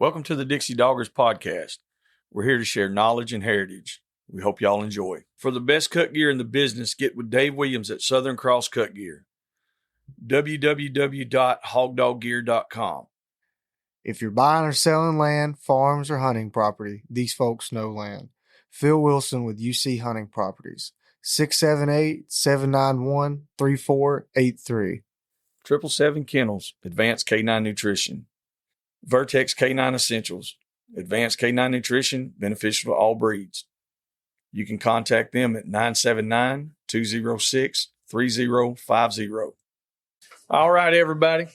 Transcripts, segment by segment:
Welcome to the Dixie Doggers podcast. We're here to share knowledge and heritage. We hope y'all enjoy. For the best cut gear in the business, get with Dave Williams at Southern Cross Cut Gear. www.hogdoggear.com. If you're buying or selling land, farms, or hunting property, these folks know land. Phil Wilson with UC Hunting Properties, 678-791-3483. 777 Kennels, Advanced K9 Nutrition. Vertex K9 Essentials, Advanced K9 Nutrition, beneficial to all breeds. You can contact them at 979-206-3050. All right, everybody.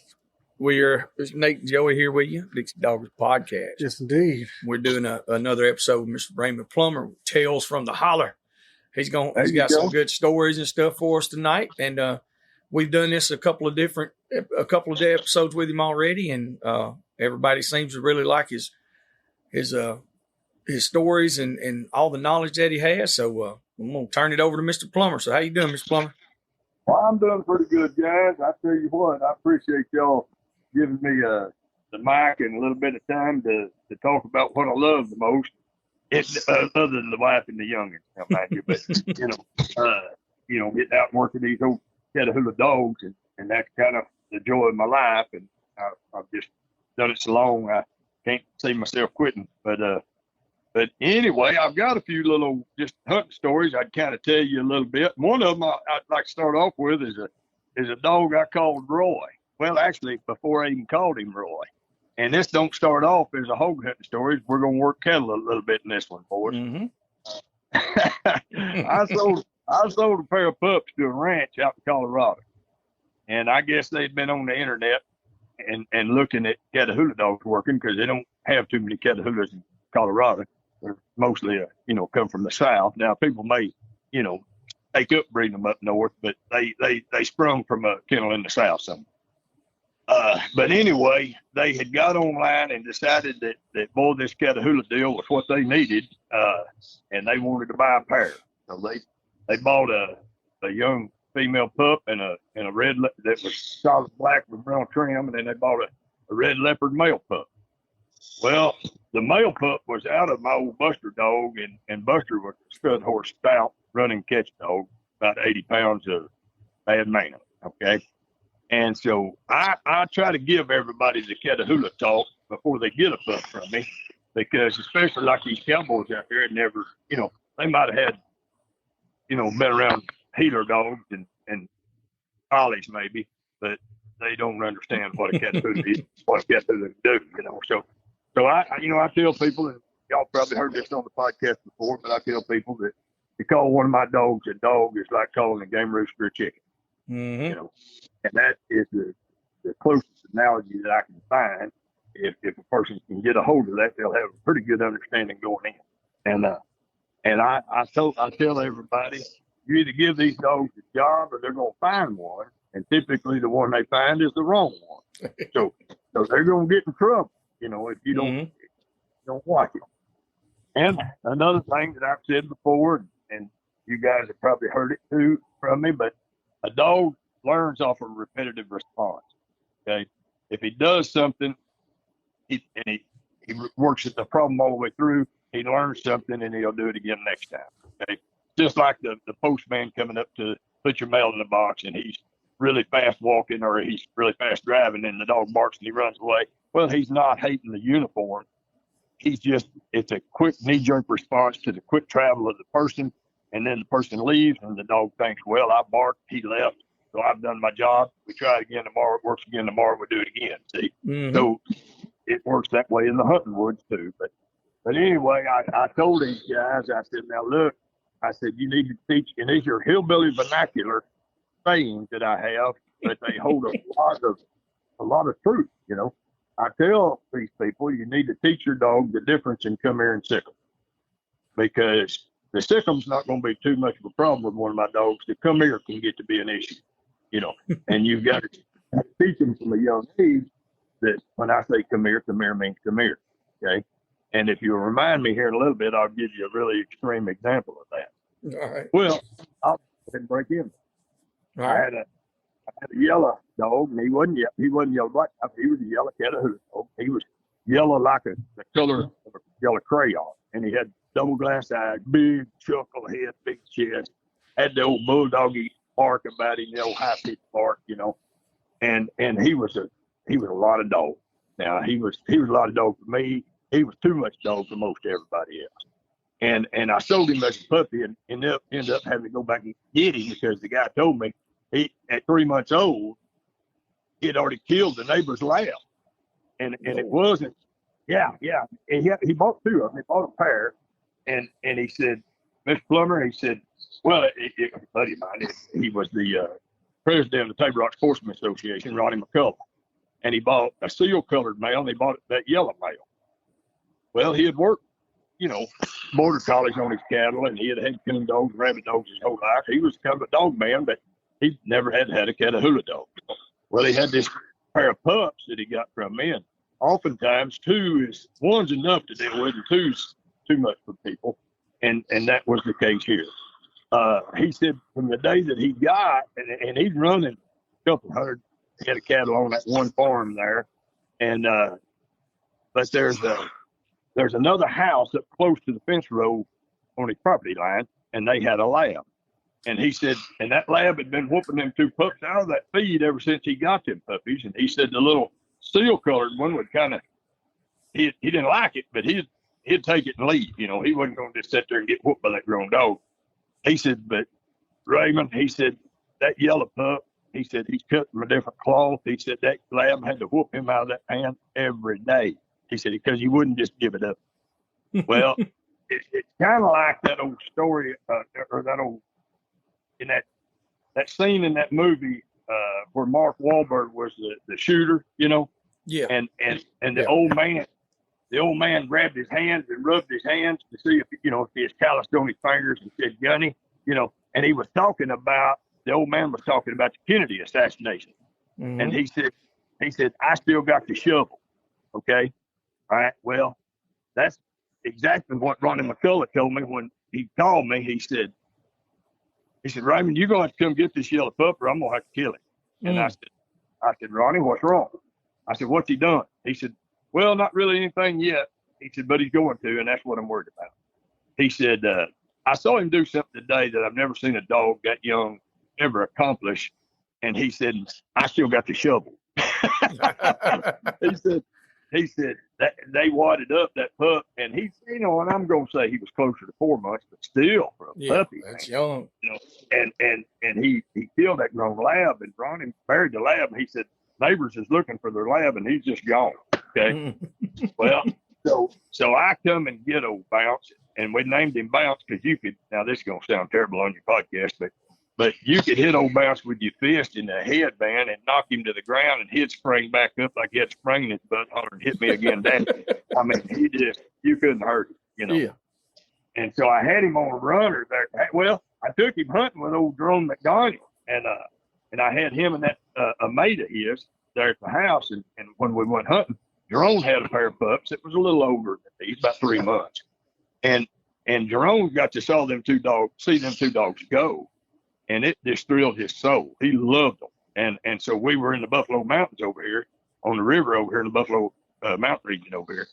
It's Nate and Joey here with you, Dixie Doggers podcast. Yes, indeed. We're doing another episode with Mr. Raymond Plummer, Tales from the Holler. He's got some good stories and stuff for us tonight, and we've done this a couple of episodes with him already, and everybody seems to really like his stories and all the knowledge that he has. So I'm going to turn it over to Mr. Plummer. So how you doing, Mr. Plummer? Well, I'm doing pretty good, guys. I tell you what, I appreciate y'all giving me the mic and a little bit of time to talk about what I love the most. It's other than the wife and the youngins, mind you, but getting out and working these old Catahoula dogs, and that's kind of the joy of my life. And I've just done it so long, I can't see myself quitting. But anyway, I've got a few little just hunting stories I'd kind of tell you a little bit. One of them I'd like to start off with is a dog I called Roy. Well, actually, before I even called him Roy. And this don't start off as a hog hunting story. We're going to work cattle a little bit in this one, boys. Mm-hmm. I sold a pair of pups to a ranch out in Colorado. And I guess they'd been on the internet and looking at Catahoula dogs working, because they don't have too many Catahoulas in Colorado. They're mostly, come from the South. Now, people may, take up breeding them up north, but they sprung from a kennel in the South somewhere. But anyway, they had got online and decided that boy, this Catahoula deal was what they needed, and they wanted to buy a pair. So they bought a young female pup and a red that was solid black with brown trim, and then they bought a red leopard male pup. Well, the male pup was out of my old Buster dog, and Buster was a stud horse stout running catch dog, about 80 pounds of bad manner. Okay. And so I try to give everybody the Catahoula talk before they get a pup from me, because especially like these cowboys out there, never, they might have had, been around healer dogs and collies maybe, but they don't understand what a Catahoula is, what a Catahoula do, So I tell people, and y'all probably heard this on the podcast before, but I tell people that to call one of my dogs a dog is like calling a game rooster a chicken. Mm-hmm. And that is the closest analogy that I can find. If a person can get a hold of that, they'll have a pretty good understanding going in. And I tell everybody, you either give these dogs a job or they're going to find one, and typically the one they find is the wrong one. So they're going to get in trouble, if you don't watch it. And another thing that I've said before, and you guys have probably heard it too from me, but a dog learns off a repetitive response. Okay, if he does something, he works at the problem all the way through, he learns something and he'll do it again next time. Okay, just like the postman coming up to put your mail in the box, and he's really fast walking or he's really fast driving, and the dog barks and he runs away. Well, he's not hating the uniform. It's a quick knee-jerk response to the quick travel of the person. And then the person leaves, and the dog thinks, well, I barked, he left, so I've done my job. We try it again tomorrow. It works again tomorrow. We'll do it again. See? Mm-hmm. So it works that way in the hunting woods, too. But anyway, I told these guys, I said, now, look, I said, you need to teach, and these are hillbilly vernacular sayings that I have, but they hold a lot of truth, I tell these people, you need to teach your dog the difference in come here and sickle, because the sickle's not going to be too much of a problem with one of my dogs. The come here can get to be an issue, and you've got to teach them from a young age that when I say come here means come here. Okay. And if you'll remind me here in a little bit, I'll give you a really extreme example of that. All right. Well, I'll break in. All right. I had a yellow dog, and he wasn't yellow black. He was a yellow Catahoula dog. He was yellow like the color of a yellow crayon. And he had double glass eyes, big chuckle head, big chest, had the old bulldoggy bark about him, the old high pitched bark, and he was a lot of dog. Now he was a lot of dog for me. He was too much dog for most everybody else. And I sold him as a puppy and ended up having to go back and get him because the guy told me he at 3 months old he had already killed the neighbor's lamb. And it wasn't, And he bought two of them. He bought a pair, and he said, Mr. Plummer, he said, well, a buddy of mine, he was the president of the Table Rock Sportsman Association, Ronnie McCullough, and he bought a seal-colored male, and he bought that yellow male. Well, he had worked, border collies on his cattle, and he had coon dogs, rabbit dogs his whole life. He was kind of a dog man, but he never had a Catahoula dog. Well, he had this pair of pups that he got from me, and oftentimes one's enough to deal with, and two's too much for people, and that was the case here. He said from the day that he got, and he's running a couple hundred head of cattle on that one farm there, and but there's another house up close to the fence row on his property line, and they had a lab. And he said, and that lab had been whooping them two pups out of that feed ever since he got them puppies. And he said the little seal-colored one would kind of, he didn't like it, but he'd take it and leave. He wasn't going to just sit there and get whooped by that grown dog. He said, but Raymond, he said, that yellow pup, he said, he's cut from a different cloth. He said that lab had to whoop him out of that pan every day. He said, because he wouldn't just give it up. Well, it's kind of like that old story, or that old, in that scene in that movie where Mark Wahlberg was the shooter, Yeah. And the old man grabbed his hands and rubbed his hands to see if he was calloused on his fingers and said Gunny, and the old man was talking about the Kennedy assassination. Mm-hmm. And he said, I still got the shovel. Okay. All right. Well, that's exactly what Ronnie McCullough told me when he called me. He said, Raymond, you're going to have to come get this yellow pup or I'm going to have to kill him. And I said, Ronnie, what's wrong? I said, what's he done? He said, well, not really anything yet. He said, but he's going to, and that's what I'm worried about. He said, I saw him do something today that I've never seen a dog that young ever accomplish. And he said, I still got the shovel. He said that they wadded up that pup, and and I'm going to say he was closer to 4 months, but still for a puppy. That's young. And he killed that grown lab and brought him, buried the lab. And he said, neighbors is looking for their lab, and he's just gone. Okay. Well, so I come and get old Bounce, and we named him Bounce because now this is going to sound terrible on your podcast, but you could hit old Bounce with your fist in the headband and knock him to the ground, and he'd spring back up like he had sprung in his butt, holler and hit me again. I mean, you couldn't hurt him, Yeah. And so I had him on a runner there. Well, I took him hunting with old Jerome McDonald, and I had him and that a mate of his there at the house, and when we went hunting, Jerome had a pair of pups. It was a little older than these, about 3 months, and Jerome got to see them two dogs go. And it just thrilled his soul. He loved them. And so we were in the Buffalo Mountains over here, on the river over here in the Buffalo Mountain region over here,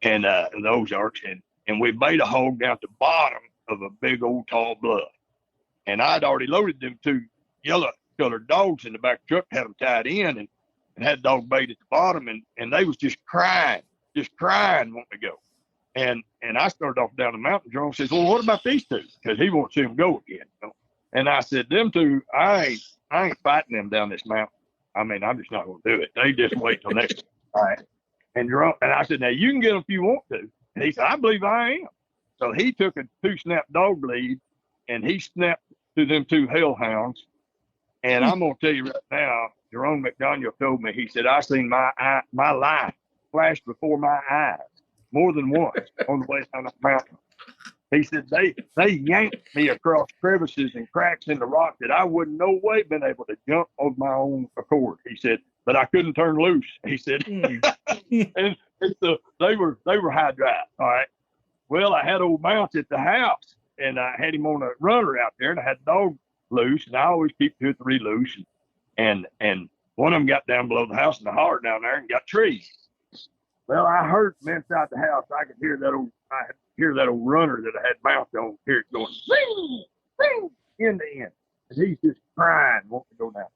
and the Ozarks. And we bait a hog down at the bottom of a big old tall bluff. And I'd already loaded them two yellow-colored dogs in the back truck, had them tied in, and had dog bait at the bottom. And they was just crying wanting to go. And I started off down the mountain. Jerome says, well, what about these two? Because he wants to see them go again. And I said, them two, I ain't fighting them down this mountain. I mean, I'm just not going to do it. They just wait till next time. All right. And I said, now you can get them if you want to. And he said, I believe I am. So he took a 2-snap dog lead, and he snapped to them two hellhounds. And I'm going to tell you right now, Jerome McDonald told me, he said, I seen my life flash before my eyes more than once on the way down the mountain. He said, they yanked me across crevices and cracks in the rock that I wouldn't no way been able to jump on my own accord. He said, but I couldn't turn loose. He said, and so they were high drive. All right. Well, I had old Bounce at the house, and I had him on a runner out there, and I had the dog loose, and I always keep 2 or 3 loose. And one of them got down below the house in the holler down there and got trees. Well, I heard from inside the house. I could hear that old runner that I had bounced on. Hear it going, zing, zing, end to end. And he's just crying, wanting to go down.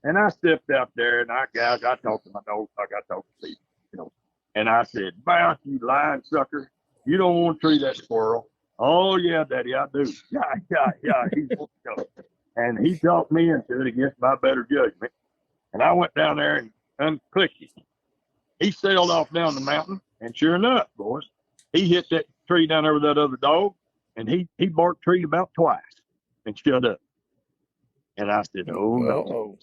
And I stepped out there, and I talked to my dog like I talked to people, you know. And I said, Bounce, you lying sucker. You don't want to treat that squirrel. Oh, yeah, Daddy, I do. Yeah. He's want to go. And he talked me into it against my better judgment. And I went down there and unclicked him. He sailed off down the mountain, and sure enough, boys, he hit that tree down there with that other dog, and he barked tree about twice and shut up. And I said, oh, no.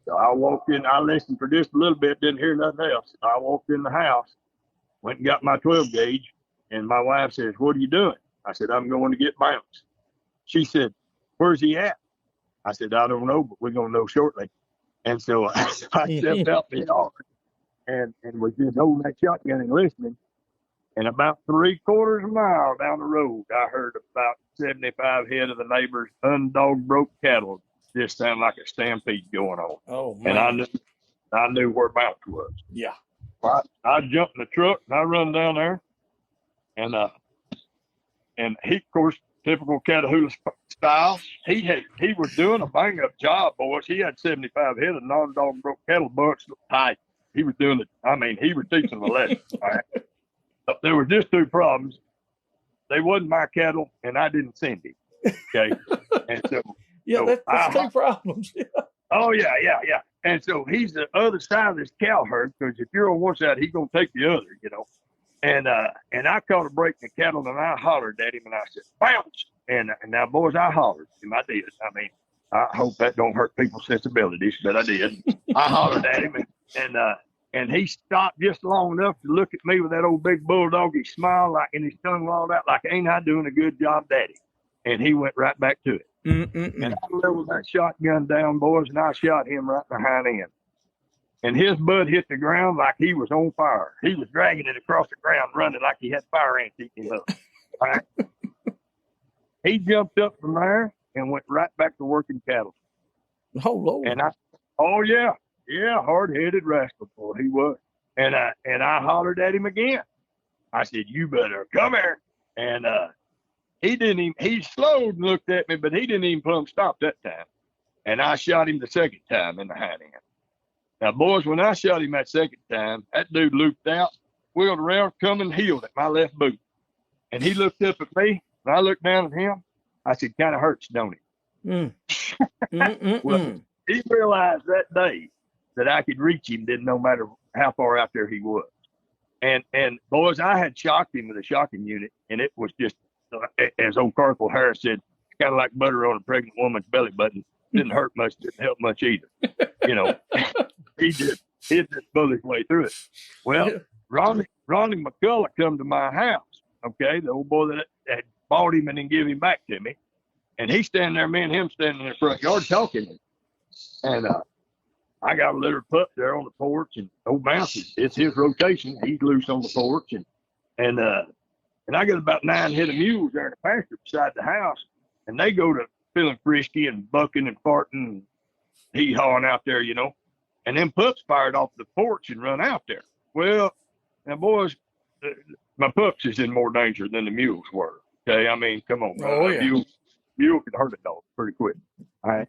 So I walked in, I listened for just a little bit, didn't hear nothing else. I walked in the house, went and got my 12 gauge, and my wife says, what are you doing? I said, I'm going to get Bounce. She said, where's he at? I said, I don't know, but we're going to know shortly. And so I stepped out the yard and was just holding that shotgun and listening. And about 3/4 of a mile down the road, I heard about 75 head of the neighbors' undog broke cattle just sound like a stampede going on. Oh, man. And I knew where Bounce was. Yeah. I jumped in the truck and I run down there. And he, of course, typical Catahoula style, he was doing a bang up job, boys. He had 75 head of non-dog broke cattle bucks tight. He was doing it. I mean, he was teaching the lesson. All right. But there were just two problems. They wasn't my cattle, and I didn't send him. Okay. And so, that's two problems. Oh, yeah. And so he's the other side of this cow herd, because if you're on one side, he's going to take the other, you know. And I caught a break in the cattle, and I hollered at him, and I said, Bounce. And now, boys, I hollered him. I did. I mean, I hope that don't hurt people's sensibilities, but I did. I hollered at him, and he stopped just long enough to look at me with that old big bulldog. He smiled and his tongue lolled out like, ain't I doing a good job, Daddy? And he went right back to it. And I leveled that shotgun down, boys, and I shot him right behind end. And his butt hit the ground like he was on fire. He was dragging it across the ground, running like he had fire ants eating him up. All right. He jumped up from there and went right back to working cattle. Oh, Lord. And hard-headed rascal, boy, he was. And I hollered at him again. I said, you better come here. And he slowed and looked at me, but he didn't even plumb stop that time. And I shot him the second time in the hind end. Now, boys, when I shot him that second time, that dude looped out, wheeled around, come and healed at my left boot. And he looked up at me, and I looked down at him. I said, kind of hurts, don't it? Well, he realized that day that I could reach him, didn't no matter how far out there he was. And boys, I had shocked him with a shocking unit, and it was just, as old Corporal Harris said, kind of like butter on a pregnant woman's belly button. Didn't hurt much, didn't help much either. You know, he just bullied his way through it. Well, Ronnie McCullough come to my house, okay, the old boy that had bought him and then give him back to me. And he's standing there, me and him standing in the front yard talking. And I got a litter of pups there on the porch, and old Bounce, it's his rotation. He's loose on the porch. And I got about 9 head of mules there in the pasture beside the house, and they go to feeling frisky and bucking and farting and hee-hawing out there, you know. And them pups fired off the porch and run out there. Well, now, boys, my pups is in more danger than the mules were. Okay, I mean, come on. Oh, yeah. Mule can hurt a dog pretty quick. All right.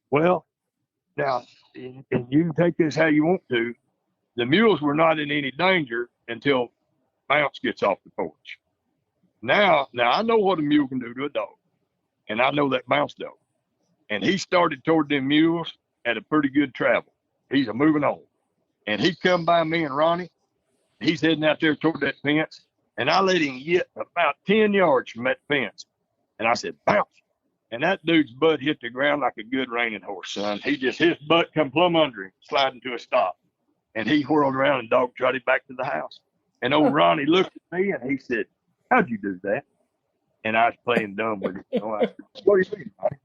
Well, now, and you can take this how you want to. The mules were not in any danger until Bounce gets off the porch. Now I know what a mule can do to a dog. And I know that Bounce dog. And he started toward them mules at a pretty good travel. He's a moving on. And he come by me and Ronnie. He's heading out there toward that fence. And I let him get about 10 yards from that fence. And I said, Bounce. And that dude's butt hit the ground like a good reining horse, son. His butt come plumb under him, sliding to a stop. And he whirled around and dog trotted back to the house. And old Ronnie looked at me and he said, how'd you do that? And I was playing dumb with him. So I said, what do you mean, Ronnie?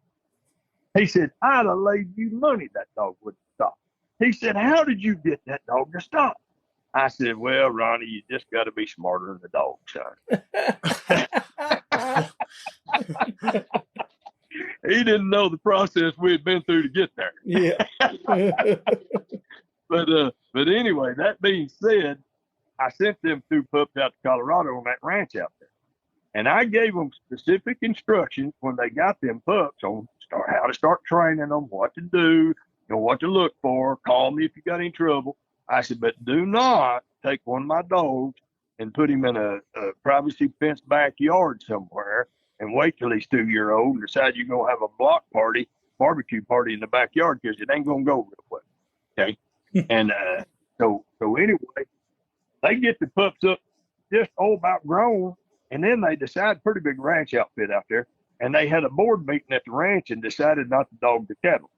He said, I'd have laid you money that dog wouldn't stop. He said, how did you get that dog to stop? I said, well, Ronnie, you just got to be smarter than the dog, son. He didn't know the process we had been through to get there. Yeah. But anyway, that being said, I sent them 2 pups out to Colorado on that ranch out there. And I gave them specific instructions when they got them pups on how to start training them, what to do, what to look for. Call me if you got any trouble. I said, but do not take one of my dogs and put him in a privacy fenced backyard somewhere and wait till he's 2-year-old and decide you're going to have a barbecue party in the backyard, because it ain't going to go real well. Okay. And so anyway, they get the pups up just about grown. And then they decide, pretty big ranch outfit out there, and they had a board meeting at the ranch and decided not to dog the cattle.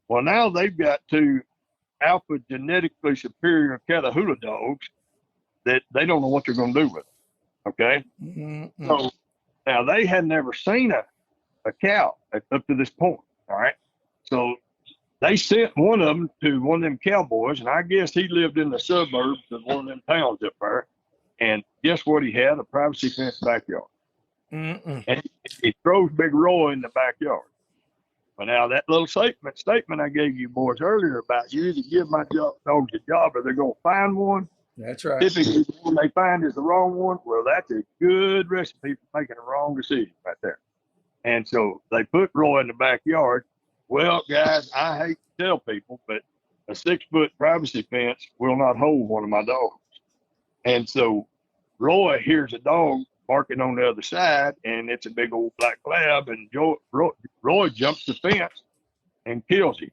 Well, now they've got 2 alpha genetically superior Catahoula dogs that they don't know what they're going to do with them. Okay. Mm-hmm. So now they had never seen a cow up to this point. All right. So they sent one of them to one of them cowboys, and I guess he lived in the suburbs of one of them towns up there. And guess what he had? A privacy fenced backyard. Mm-mm. And he throws Big Roy in the backyard. But now that little statement I gave you boys earlier about you either give my dogs a job or they're going to find one. That's right. Typically, the one they find is the wrong one. Well, that's a good recipe for making a wrong decision right there. And so they put Roy in the backyard. Well, guys, I hate to tell people, but a 6-foot privacy fence will not hold one of my dogs. And so Roy hears a dog barking on the other side, and it's a big old black lab, and Roy jumps the fence and kills him.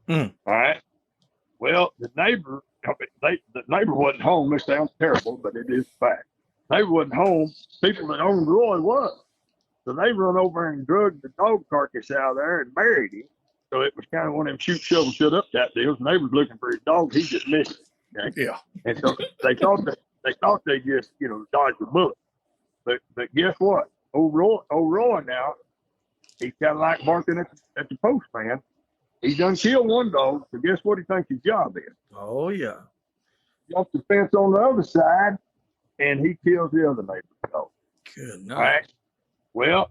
Mm. All right. Well, the neighbor wasn't home. This sounds terrible, but it is fact. Neighbor wasn't home. People that owned Roy was. So they run over and drug the dog carcass out of there and buried him. So it was kind of one of them shoot, shovel, shut up type deals. The neighbor's looking for his dog. He just missed it. Okay? Yeah. And so they thought they just, dodged the bullet. But guess what? Old Roy now, he's kind of like barking at the postman. He done killed one dog, so guess what he thinks his job is? Oh, yeah. Jumps the fence on the other side, and he kills the other neighbor's dog. Good night. All right? Well,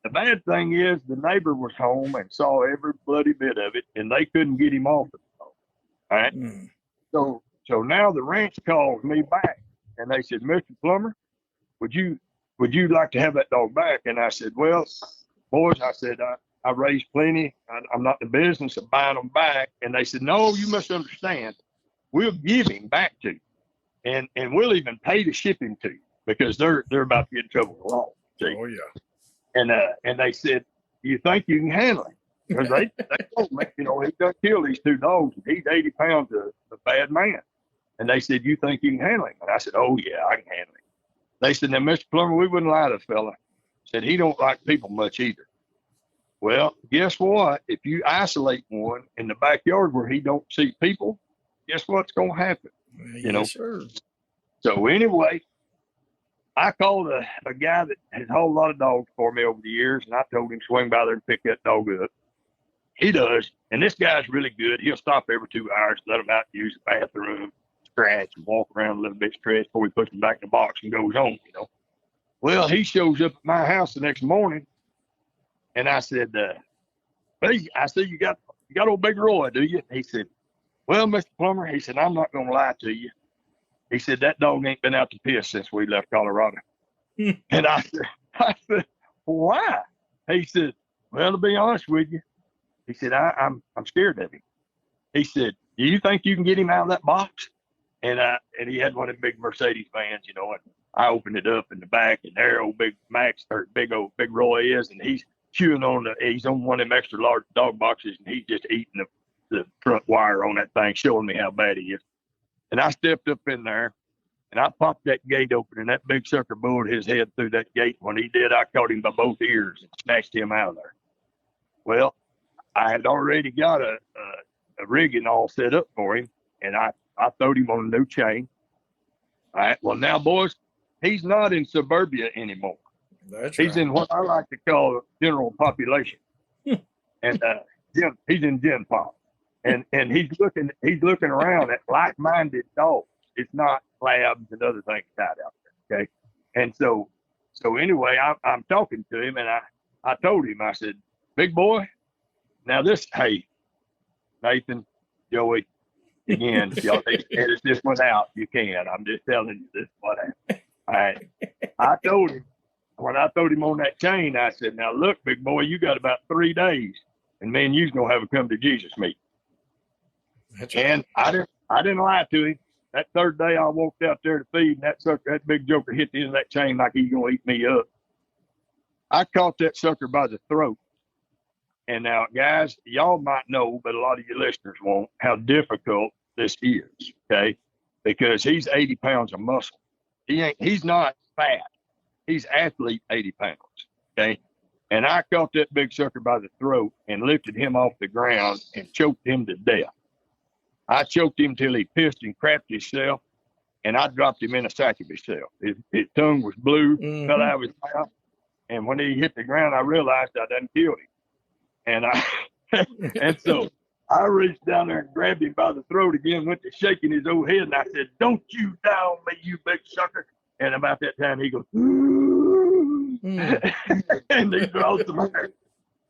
the bad thing is the neighbor was home and saw every bloody bit of it, and they couldn't get him off the dog. All right? Mm. So now the ranch calls me back, and they said, Mr. Plummer, would you like to have that dog back? And I said, well, boys, I said, I raised plenty. I'm not in the business of buying them back. And they said, no, you must understand. We'll give him back to you. And we'll even pay to ship him to you, because they're about to get in trouble with the law. See? Oh, yeah. And they said, you think you can handle him? Because they told me, he done killed these 2 dogs, and he's 80 pounds of a bad man. And they said, you think you can handle him? And I said, oh, yeah, I can handle him. They said, now, Mr. Plummer, we wouldn't lie to the fella. Said he don't like people much either. Well, guess what? If you isolate one in the backyard where he don't see people, guess what's going to happen? Yes, sir. So anyway, I called a guy that has hauled a lot of dogs for me over the years, and I told him swing by there and pick that dog up. He does, and this guy's really good. He'll stop every 2 hours, let him out and use the bathroom, scratch, and walk around a little bit, stretch before he puts him back in the box and goes home, Well, he shows up at my house the next morning, and I said, hey, you got old Big Roy, do you? He said, well, Mr. Plummer, he said, I'm not going to lie to you. He said, that dog ain't been out to piss since we left Colorado. And I said, why? He said, well, to be honest with you, he said, I'm scared of him. He said, do you think you can get him out of that box? And he had one of the big Mercedes vans, and I opened it up in the back, and there old Big Max, or Big Roy is, and he's chewing he's on one of them extra large dog boxes, and he's just eating the front wire on that thing, showing me how bad he is. And I stepped up in there, and I popped that gate open, and that big sucker bullet his head through that gate. When he did, I caught him by both ears and snatched him out of there. Well, I had already got a rigging all set up for him, and I throwed him on a new chain. All right. Well, now, boys, he's not in suburbia anymore. He's in what I like to call general population, and he's in Gen Pop, and he's looking around at like-minded dogs. It's not labs and other things tied out there. Okay, and so anyway, I'm talking to him, and I told him, I said, big boy, now hey, Nathan, Joey, again, y'all need to edit this one out. You can. I'm just telling you this is what happened. All right. I told him, when I told him on that chain, I said, now look, big boy, you got about 3 days, and man, you's gonna have a come to Jesus meeting. That's and right. I didn't lie to him. That third day I walked out there to feed, and that big joker hit the end of that chain like he's gonna eat me up. I caught that sucker by the throat. And now, guys, y'all might know, but a lot of your listeners won't, how difficult this is, okay? Because he's 80 pounds of muscle. He's not fat. He's athlete 80 pounds, okay? And I caught that big sucker by the throat and lifted him off the ground and choked him to death. I choked him till he pissed and crapped himself, and I dropped him in a sack of himself. His tongue was blue, fell out of his mouth, and when he hit the ground, I realized I done killed him. And so I reached down there and grabbed him by the throat again, went to shaking his old head, and I said, "Don't you down me, you big sucker." And about that time, he goes, and he draws the hair.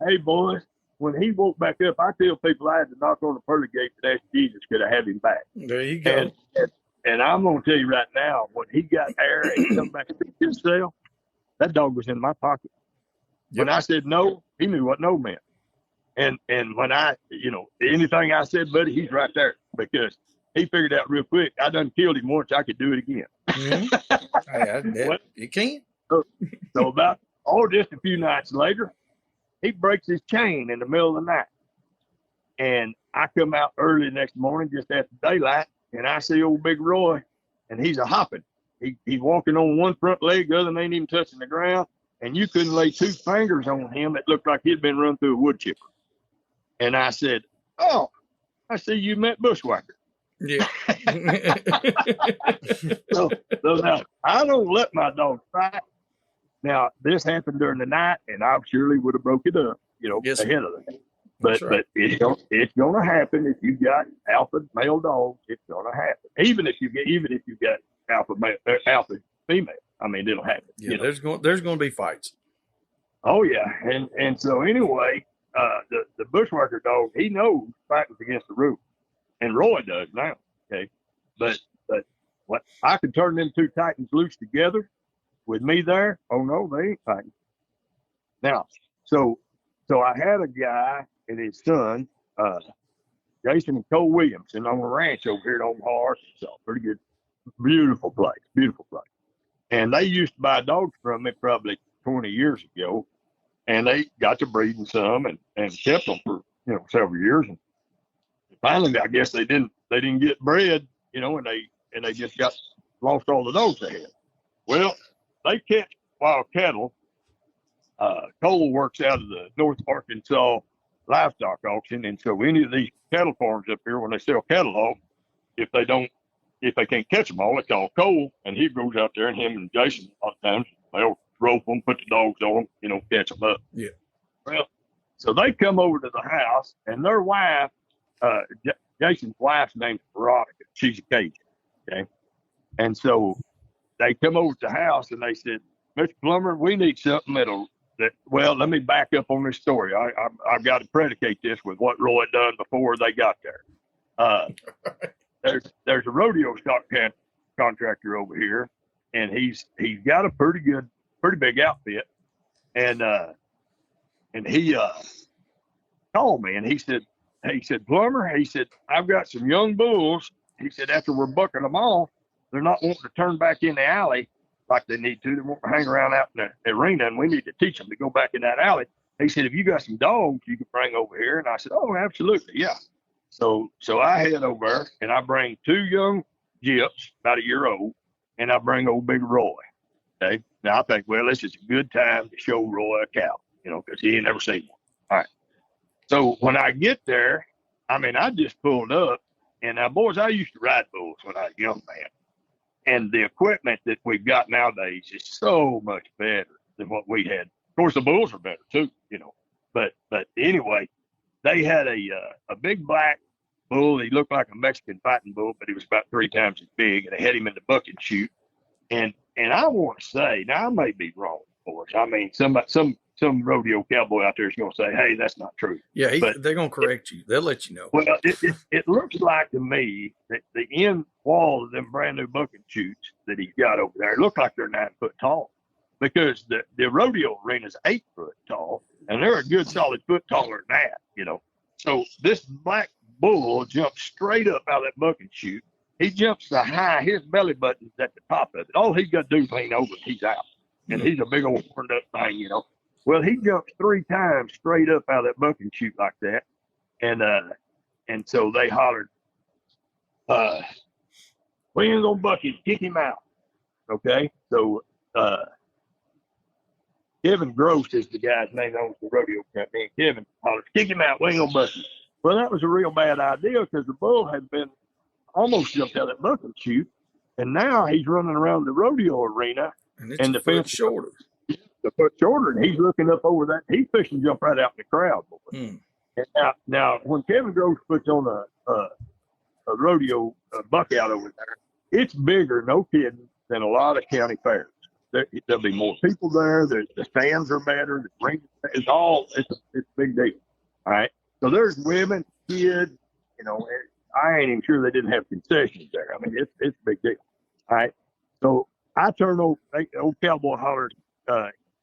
Hey, boys, when he woke back up, I tell people I had to knock on the pearly gate and ask Jesus, could I have him back? There you go. And I'm going to tell you right now, when he got air and come back to himself, that dog was in my pocket. Yep. When I said no, he knew what no meant. And when I, anything I said, buddy, he's right there, because he figured out real quick, I done killed him once, I could do it again. Mm-hmm. You can. So about, just a few nights later, he breaks his chain in the middle of the night. And I come out early the next morning, just after daylight, and I see old Big Roy, and he's a hopping. He's walking on one front leg, the other ain't even touching the ground, and you couldn't lay 2 fingers on him. It looked like he'd been run through a wood chipper. And I said, "Oh, I see you met Bushwhacker." Yeah. so now, I don't let my dog fight. Now, this happened during the night, and I surely would have broke it up, Yes, ahead of it. But right. but it's gonna happen if you got alpha male dogs. It's gonna happen. Even if you got alpha female. I mean, it'll happen. Yeah, there's going to be fights. Oh yeah, and so anyway, the Bushwhacker dog, he knows fighting's against the rules, and Roy does now. Okay, but what I can turn them 2 Titans loose together with me there. Oh no, they ain't fighting. Now, so I had a guy and his son, Jason and Cole Williamson, on a ranch over here at Omaha, Arkansas. Pretty good, beautiful place. And they used to buy dogs from me probably 20 years ago, and they got to breeding some and kept them for several years. And finally, I guess they didn't get bred, and they just lost all the dogs they had. Well, they catch wild cattle. Cole works out of the North Arkansas livestock auction, and so any of these cattle farms up here, when they sell cattle off, if they can't catch them all, they call Cole, and he goes out there, and him and Jason a lot of times they'll rope them, put the dogs on them, catch them up. Yeah. Well, so they come over to the house, and their wife, Jason's wife's name's Veronica. She's a Cajun. Okay, and so they come over to the house, and they said, "Mr. Plummer, we need something well, let me back up on this story. I've got to predicate this with what Roy had done before they got there. There's a rodeo stock contractor over here, and he's got a pretty big outfit, and he called me, and he said, "Plummer," he said, "I've got some young bulls." He said, "After we're bucking them off, they're not wanting to turn back in the alley like they need to. They want to hang around out in the arena, and we need to teach them to go back in that alley." He said, "If you got some dogs you can bring over here." And I said, "Oh, absolutely, yeah." So I head over there, and I bring 2 young Jips, about a year old, and I bring old Big Roy. Okay. Now I think, well, this is a good time to show Roy a cow, because he ain't never seen one. All right. So when I get there, I just pulled up, and now, boys, I used to ride bulls when I was a young man. And the equipment that we've got nowadays is so much better than what we had. Of course, the bulls are better too, But anyway, they had a big black bull. He looked like a Mexican fighting bull, but he was about 3 times as big. And they had him in the buck and shoot. And I want to say, now I may be wrong, boys. Some some rodeo cowboy out there is going to say, "Hey, that's not true." Yeah, But they're going to correct you. They'll let you know. Well, it looks like to me that the end wall of them brand new bucket chutes that he's got over there look like they're 9 foot tall, because the rodeo arena is 8 foot tall, and they're a good solid foot taller than that, you know. So this black bull jumps straight up out of that bucket chute. He jumps so high, his belly button's at the top of it. All he's got to do is lean over and he's out. And he's a big old horned up thing, you know. Well, he jumps 3 times straight up out of that bucket chute like that. And so they hollered, we ain't gonna buck him, kick him out. Okay. So Kevin Gross is the guy's name that owns the rodeo company. And Kevin hollered, kick him out, we ain't gonna buck him. Well, that was a real bad idea, because the bull had been almost jumped out of that bucket chute, and now he's running around the rodeo arena, and the fence shorter. The foot shorter, and he's looking up over that. He's fishing to jump right out in the crowd. And now, when Kevin Gross puts on a rodeo buck out over there, it's bigger, no kidding, than a lot of county fairs. There'll be more people there. The stands are better. The ring, it's a big deal. All right. So there's women, kids, you know. I ain't even sure they didn't have concessions there. I mean, it's a big deal. All right. So I turned old cowboy hollers.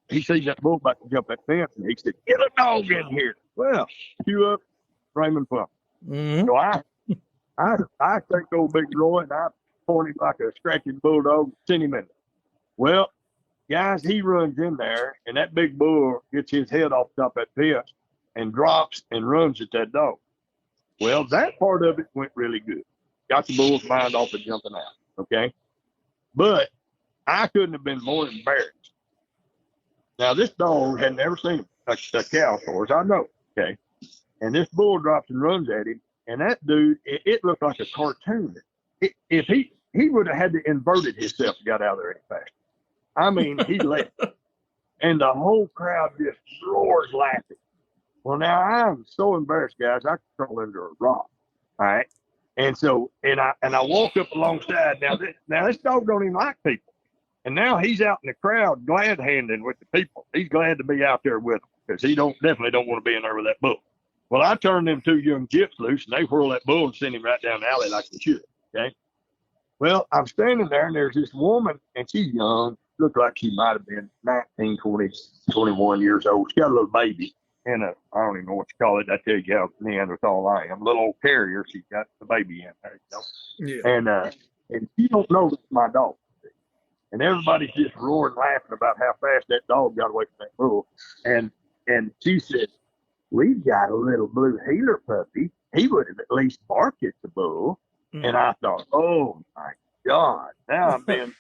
He sees that bull about to jump that fence, and he said, "Get a dog in here." Well, cue up Raymond Plummer. Mm-hmm. So I take old Big Roy, and I point him like a scratching bulldog, send him in there. Well, guys, he runs in there, and that big bull gets his head off the top of that fence and drops and runs at that dog. Well, that part of it went really good. Got the bull's mind off of jumping out, okay? But I couldn't have been more embarrassed. Now, this dog had never seen a cow before, I know, okay? And this bull drops and runs at him, and that dude, it looked like a cartoon. If he would have had to inverted himself to get out of there any faster. I mean, he left. And the whole crowd just roars laughing. Well, now I'm so embarrassed, guys. I could crawl under a rock. All right. And so, and I walk up alongside. Now this dog don't even like people. And now he's out in the crowd glad handing with the people. He's glad to be out there with them, because he definitely don't want to be in there with that bull. Well, I turned them 2 young gyps loose, and they whirl that bull and send him right down the alley like they should. Okay. Well, I'm standing there, and there's this woman, and she's young. Looked like she might have been 19, 20, 21 years old. She got a little baby. And I don't even know what you call it. I tell you how Neanderthal I am. A little old carrier. She's got the baby in there, you know. Yeah. And she don't know that's my dog. And everybody's just roaring, laughing about how fast that dog got away from that bull. And she said, "We've got a little blue heeler puppy. He would have at least barked at the bull." Mm. And I thought, oh my God, now I'm being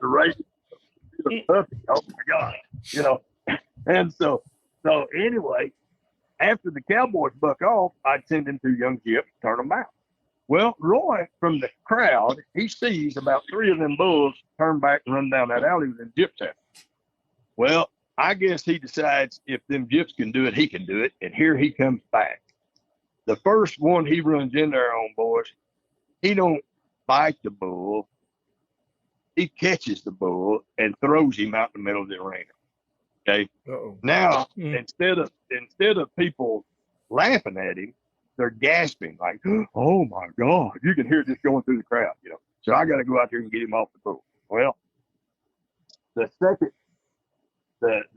raised a puppy. Oh my God, you know. And so anyway, after the Cowboys buck off, I'd send in 2 young gyps, turn them out. Well, Roy, from the crowd, he sees about 3 of them bulls turn back and run down that alley with them gyps at him. Well, I guess he decides if them gyps can do it, he can do it. And here he comes back. The first one he runs in there on, boys, he don't bite the bull. He catches the bull and throws him out in the middle of the arena. Okay. Uh-oh. Now, instead of people laughing at him, they're gasping like, "Oh my God!" You can hear it just going through the crowd, you know. So I got to go out there and get him off the bull. Well, the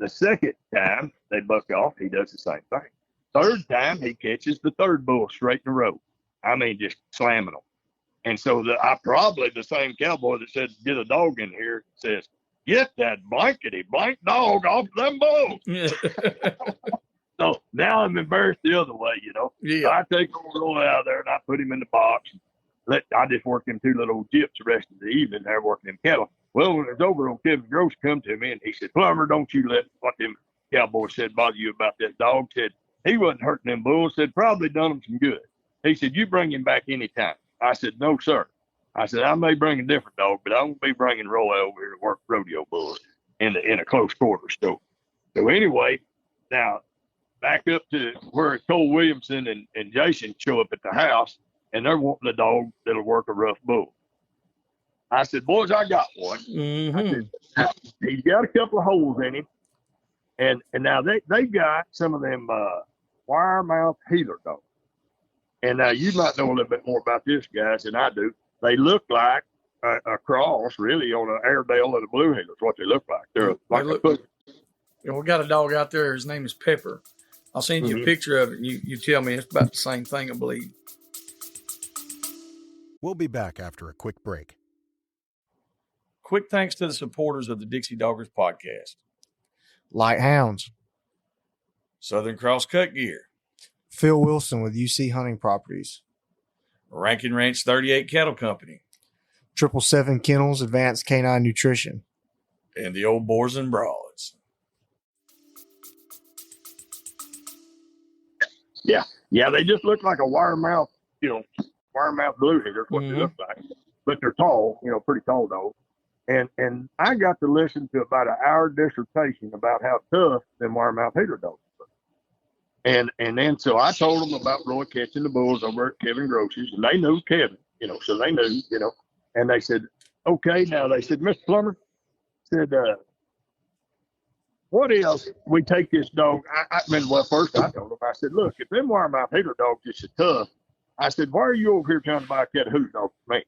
second time they buck off, he does the same thing. Third time, he catches the third bull straight in the road. I mean, just slamming them. And so probably the same cowboy that said, "Get a dog in here," says, "Get that blankety blank dog off them bulls." So now I'm embarrassed the other way, you know. Yeah. So I take old Roy out there and I put him in the box. I just worked them 2 little gyps the rest of the evening there working them cattle. Well, when it was over, old Kevin Gross come to me and he said, "Plummer, don't you let what them cowboys said bother you about that dog." Said he wasn't hurting them bulls. Said probably done them some good. He said, "You bring him back anytime." I said, "No, sir." I said, "I may bring a different dog, but I won't be bringing Roy over here to work rodeo bulls in a close quarters." So anyway, now back up to where Cole Williamson and Jason show up at the house, and they're wanting a dog that'll work a rough bull. I said, "Boys, I got one." Mm-hmm. I said, "He's got a couple of holes in him, And now they got some of them wire mouth healer dogs. And now you might know a little bit more about this, guys, than I do. They look like a cross, really, on an Airedale and a Blue Heeler. Is what they look like. They're like a pussy. We got a dog out there. His name is Pepper. I'll send you a picture of it, and you tell me it's about the same thing, I believe. We'll be back after a quick break. Quick thanks to the supporters of the Dixie Doggers podcast. Light Hounds. Southern Cross Cut Gear. Phil Wilson with UC Hunting Properties. Rankin Ranch 38 Cattle Company. 777 Kennels Advanced Canine Nutrition. And the old Boars N Broads. Yeah, they just look like a wire mouth Blue Heeler, what they look like. But they're tall, pretty tall dogs. And I got to listen to about an hour dissertation about how tough them wire mouth healer dogs are. And then so I told them about Roy catching the bulls over at Kevin Groce's, and they knew Kevin, so they knew, and they said, okay, now they said, Mr. Plummer, said, what else we take this dog? First I told them, I said, look, if them wire mouth healer dogs is so tough, I said, why are you over here trying to buy a Catahoula dog for me?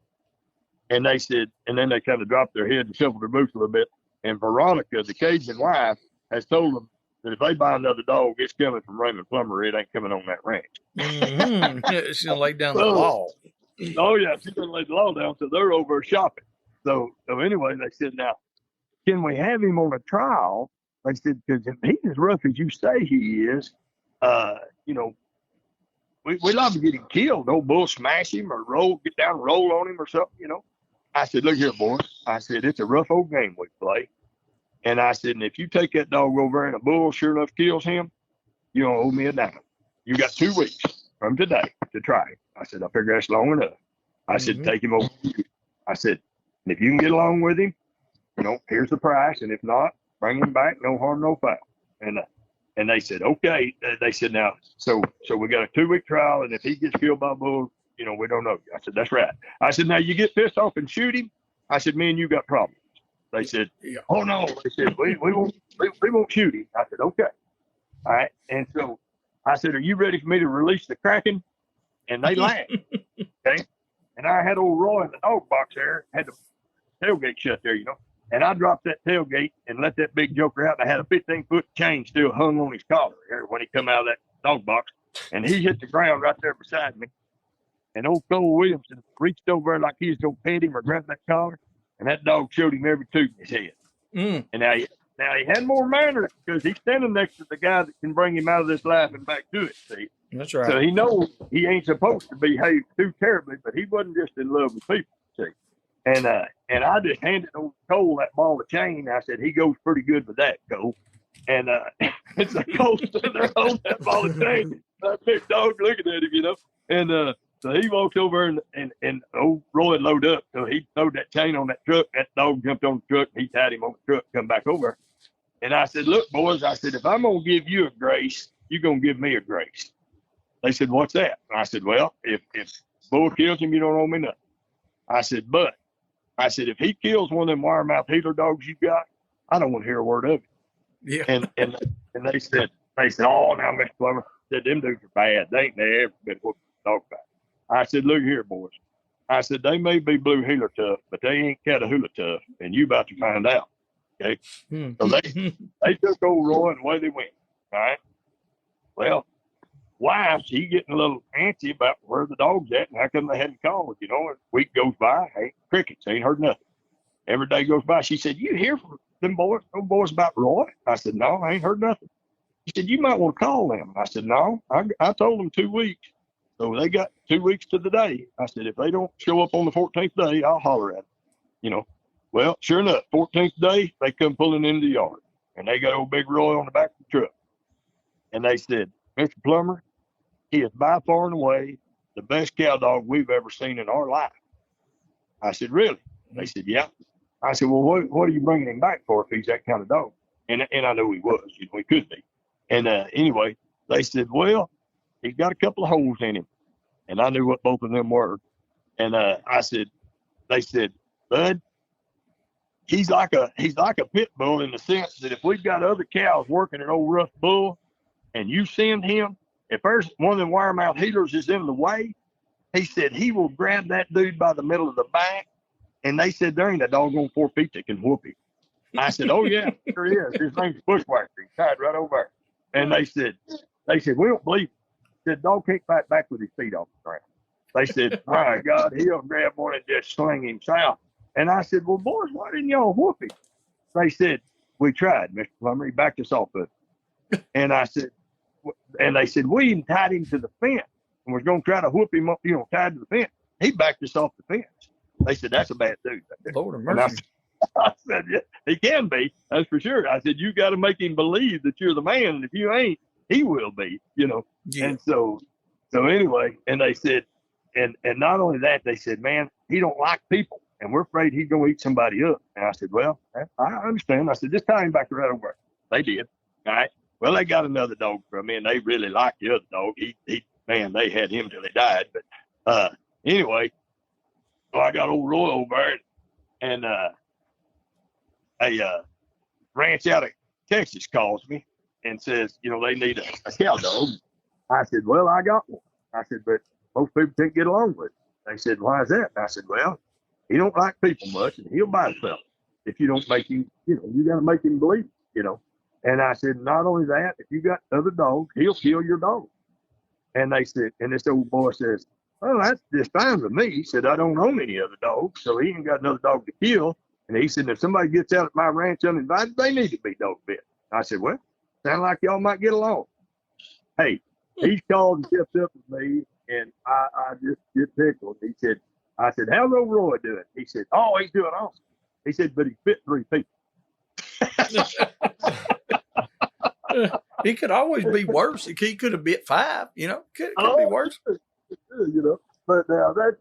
And they said, and then they kind of dropped their head and shuffled their boots a little bit. And Veronica, the Cajun wife, has told them that if they buy another dog, it's coming from Raymond Plummer. It ain't coming on that ranch. She's going to lay down the law. Oh, yeah, she's going to lay the law down. So they're over shopping. So anyway, they said, now, can we have him on a trial? They said, because if he's as rough as you say he is, we love to get him killed. No bull smash him or get down and roll on him or something, I said, look here, boy. I said, it's a rough old game we play. And I said, and if you take that dog over and a bull sure enough kills him, you don't owe me a dime. You got 2 weeks from today to try it. I said, I figure that's long enough. I said, take him over. I said, and if you can get along with him, here's the price. And if not, bring him back. No harm, no foul. And they said, okay. They said, now, so we got a 2-week trial. And if he gets killed by a bull, we don't know. I said, that's right. I said, now you get pissed off and shoot him. I said, me and you got problems. They said, oh no. They said, we won't shoot him. I said, okay. All right. And so I said, are you ready for me to release the Kraken? And they laughed. Okay. And I had old Roy in the dog box there, had the tailgate shut there, And I dropped that tailgate and let that big joker out. I had a 15-foot chain still hung on his collar when he come out of that dog box. And he hit the ground right there beside me. And old Cole Williamson reached over there like he was going to pet him or grab that collar. And that dog showed him every tooth in his head. And now he had more manners because he's standing next to the guy that can bring him out of this life and back to it, see? That's right. So he knows he ain't supposed to behave too terribly, but he wasn't just in love with people, see? And I just handed old Cole that ball of chain. I said, he goes pretty good with that, Cole. And it's a Cole stood there holding that ball of chain. That big dog looking at him, And so he walked over and old Roy loaded up. So he threw that chain on that truck. That dog jumped on the truck. And he tied him on the truck, come back over. And I said, look, boys, I said, if I'm going to give you a grace, you're going to give me a grace. They said, what's that? And I said, well, if bull kills him, you don't owe me nothing. I said, but I said, if he kills one of them wire mouth healer dogs you got, I don't want to hear a word of it. Yeah. And they said, oh, now, Mr. Plummer, said, them dudes are bad. They ain't never been whooping a dog fight. I said, look here, boys. I said, they may be Blue Heeler tough, but they ain't Catahoula tough, and you about to find out. Okay? So they took old Roy and away they went. All right? Well, wife, she getting a little antsy about where the dog's at and how come they hadn't called. A week goes by, ain't crickets, ain't heard nothing. Every day goes by. She said, you hear from them boys about Roy? I said, no, I ain't heard nothing. She said, you might want to call them. I said, no, I told them 2 weeks. So they got 2 weeks to the day. I said, if they don't show up on the 14th day, I'll holler at them. Well, sure enough, 14th day, they come pulling into the yard. And they got old Big Roy on the back of the truck. And they said, Mr. Plummer, he is by far and away the best cow dog we've ever seen in our life. I said, really? They said, yeah. I said, well, what are you bringing him back for if he's that kind of dog? And I know he was. He could be. And anyway, they said, well, he's got a couple of holes in him. And I knew what both of them were. And they said, Bud, he's like a pit bull in the sense that if we've got other cows working an old rough bull, and you send him, if there's one of them wire mouth healers is in the way, he said he will grab that dude by the middle of the back. And they said there ain't a doggone 4 feet that can whoop him. I said, oh yeah, sure is. His name's Bushwhacker. He's tied right over there. And they said, we don't believe it. Said, dog can't fight back with his feet off the ground. They said, my God, he'll grab one and just sling him south. And I said, well, boys, why didn't y'all whoop him? They said, we tried, Mr. Plummer. He backed us off of it. And I said, and they said, we even tied him to the fence and was going to try to whoop him up, tied to the fence. He backed us off the fence. They said, that's a bad dude. Lord of mercy. I said, yeah, he can be. That's for sure. I said, you got to make him believe that you're the man. And if you ain't, he will be, Yeah. And so anyway, and they said, and not only that, they said, man, he don't like people. And we're afraid he's going to eat somebody up. And I said, well, I understand. I said, just tie him back right over. They did. All right. Well, they got another dog from me, and they really liked the other dog. Man, they had him till he died. But anyway, so I got old Roy over there, and a ranch out of Texas calls me and says, they need a cow dog. I said, well, I got one. I said, but most people can't get along with it. They said, why is that? And I said, well, he don't like people much, and he'll bite himself if you don't make him, you got to make him believe, And I said, not only that, if you got other dogs, he'll kill your dog. And they said, and this old boy says, well, that's just fine with me. He said, I don't own any other dogs, so he ain't got another dog to kill. And he said, if somebody gets out at my ranch uninvited, they need to be dog bit. I said, well, sound like y'all might get along. Hey, he's called and kept up with me, and I just get tickled. I said, how's old Roy doing? He said, oh, he's doing awesome. He said, but he bit 3 people. He could always be worse. He could have bit 5, could be worse. But now guys,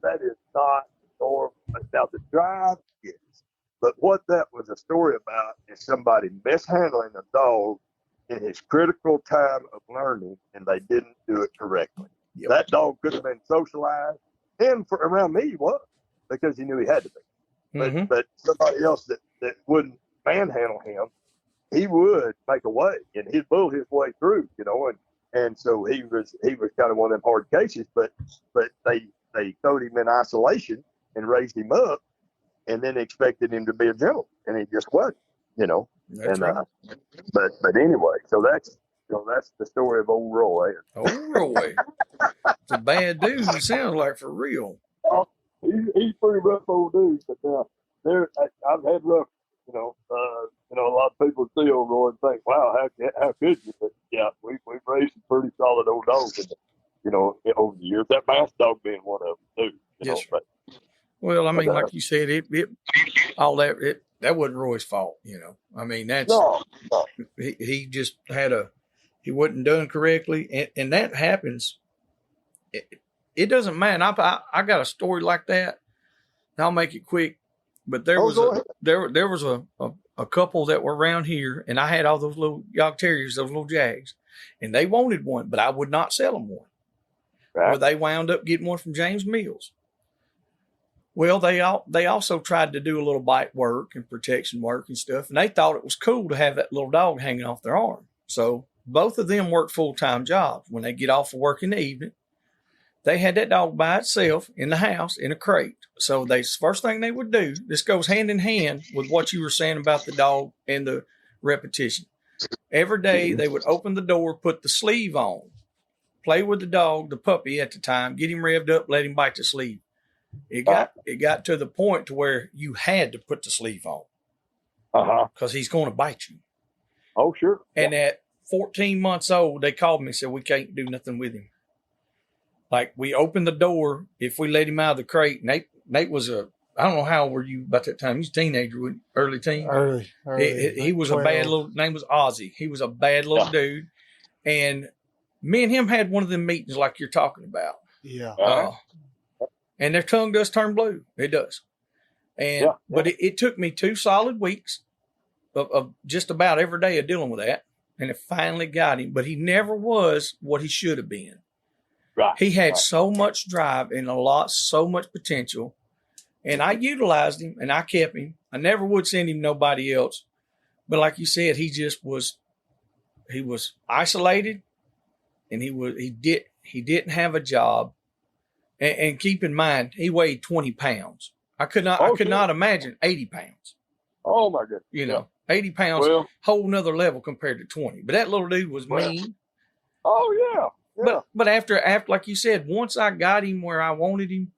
that is not normal. Now the drive is, but what that was a story about is somebody mishandling a dog in his critical time of learning, and they didn't do it correctly. Yep. That dog could have been socialized, and around me he was, because he knew he had to be. But somebody else that wouldn't manhandle him, he would make a way, and he'd bull his way through, and so he was kind of one of them hard cases, but they throwed him in isolation and raised him up, and then expected him to be a gentleman, and he just wasn't, That's right. But anyway, so that's the story of old Roy. Old Roy, it's a bad dude. It sounds like, for real. He's pretty rough old dude, but I've had rough. A lot of people see old Roy and think, wow, how could you? But yeah, we've raised some pretty solid old dogs, over the years. That mouse dog being one of them too. Yes, but well, I mean, like you said, that wasn't Roy's fault. I mean, that's no. He just he wasn't done correctly, and that happens. It doesn't matter. I got a story like that. I'll make it quick. But there was a couple that were around here, and I had all those little York Terriers, those little Jags, and they wanted one, but I would not sell them one. Right. Or they wound up getting one from James Mills. Well, they also tried to do a little bite work and protection work and stuff, and they thought it was cool to have that little dog hanging off their arm. So both of them worked full-time jobs. When they get off of work in the evening, they had that dog by itself in the house in a crate. So first thing they would do, this goes hand in hand with what you were saying about the dog and the repetition. Every day they would open the door, put the sleeve on, play with the dog, the puppy at the time, get him revved up, let him bite the sleeve. It got to the point to where you had to put the sleeve on. Because he's going to bite you. Oh, sure. And at 14 months old, they called me and said, we can't do nothing with him. Like, we opened the door, if we let him out of the crate, Nate was I don't know how old were you about that time? He was a teenager, early teen? Early. He was 12. A bad little, name was Ozzy. He was a bad little dude. And me and him had one of them meetings like you're talking about. Yeah. And their tongue does turn blue. It does. But it took me 2 solid weeks of just about every day of dealing with that. And it finally got him. But he never was what he should have been. Right. He had so much drive and so much potential And I utilized him and I kept him. I never would send him nobody else. But like you said, he was isolated, and he didn't have a job. And keep in mind, he weighed 20 pounds. I could not imagine 80 pounds. Oh my goodness. 80 pounds, whole nother level compared to 20. But that little dude was mean. Oh yeah. But after like you said, once I got him where I wanted him,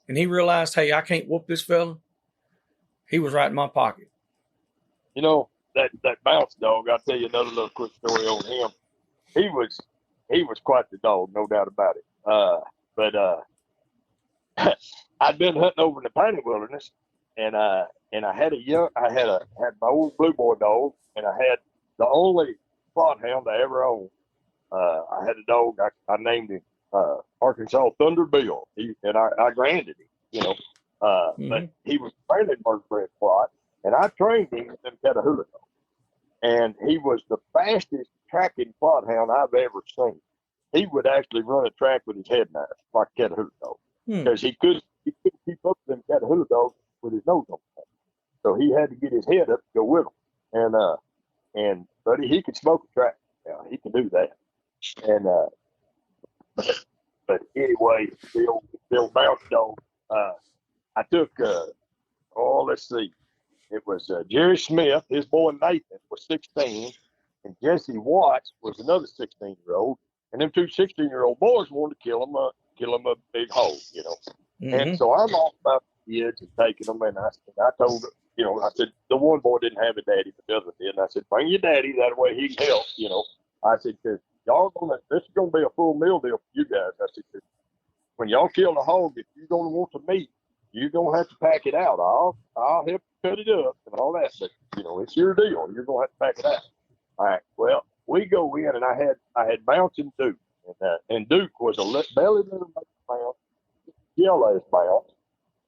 and he realized, hey, I can't whoop this fella, he was right in my pocket. That bounce dog, I'll tell you another little quick story on him. He was quite the dog, no doubt about it. But I'd been hunting over in the piney wilderness, and I had my old blue boy dog, and I had the only plot hound I ever owned. I had a dog, I named him Arkansas Thunder Bill. I branded him, but he was trained first-bred plot, and I trained him in them Catahoula dogs. And he was the fastest tracking plot hound I've ever seen. He would actually run a track with his head knife like a Catahoula dog, because he couldn't keep up with them Catahoula dogs with his nose on the track. So he had to get his head up to go with them. And buddy, he could smoke a track. Yeah, he can do that. And but anyway, the old bounce dog. I took let's see. It was Jerry Smith, his boy Nathan was 16, and Jesse Watts was another 16-year-old. And them two 16-year-old boys wanted to kill him a big hole, And so I'm off about the edge and taking them, and I told him, I said, the one boy didn't have a daddy, but the other did. And I said, bring your daddy, that way he can help, I said, because this is going to be a full meal deal for you guys. I said, 'cause when y'all kill the hog, if you're going to want the meat, you're going to have to pack it out. I'll help you cut it up and all that, but, it's your deal. You're going to have to pack it out. All right, well, we go in, and I had Bounce and Duke, and Duke was a belly little Bounce, yellow as Bounce.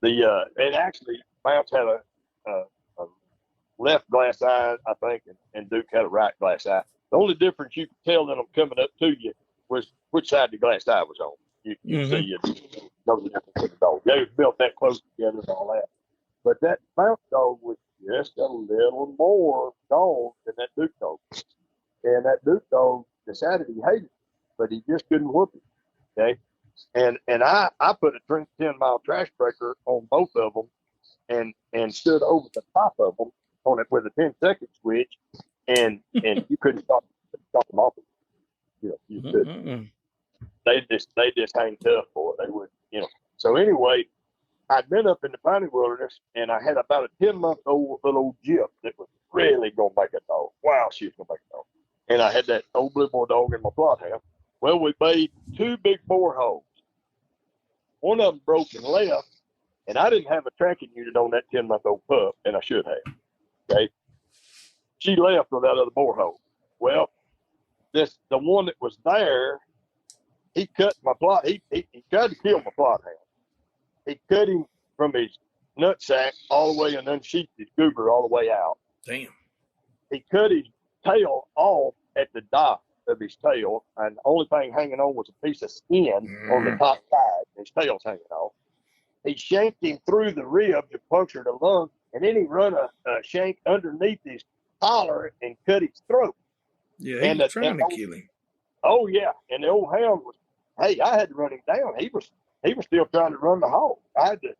And actually, Bounce had a left glass eye, I think, and Duke had a right glass eye. The only difference you could tell in them coming up to you was which side the glass eye was on. You see, know the difference in the dog. They was built that close together and all that. But that Bounce dog was just a little more dog than that Duke dog. And that Duke dog decided he hated it, but he just couldn't whoop it. Okay. And I put a 10-mile trash breaker on both of them and stood over the top of them on it with a 10-second switch, and you couldn't stop them off. You couldn't. They just hang tough for it. They would, So anyway, I'd been up in the piney wilderness, and I had about a 10-month-old little old Jip that was really gonna make a dog. Wow, she was gonna make a dog. And I had that old blue boy dog in my plot house. Well, we made 2 big bore holes. One of them broke and left, and I didn't have a tracking unit on that 10-month-old pup, and I should have. Okay, she left with that other bore hole. Well, the one that was there, he cut my plot. He tried to kill my plot hound. He cut him from his nutsack all the way and unsheathed his goober all the way out. Damn. He cut his tail off at the dot of his tail, and the only thing hanging on was a piece of skin on the top side. His tail's hanging off. He shanked him through the rib to puncture the lung, and then he run a shank underneath his collar and cut his throat. Yeah, he was trying to kill him. Oh yeah, and the old hound was. Hey, I had to run him down. He was still trying to run the hog. I had to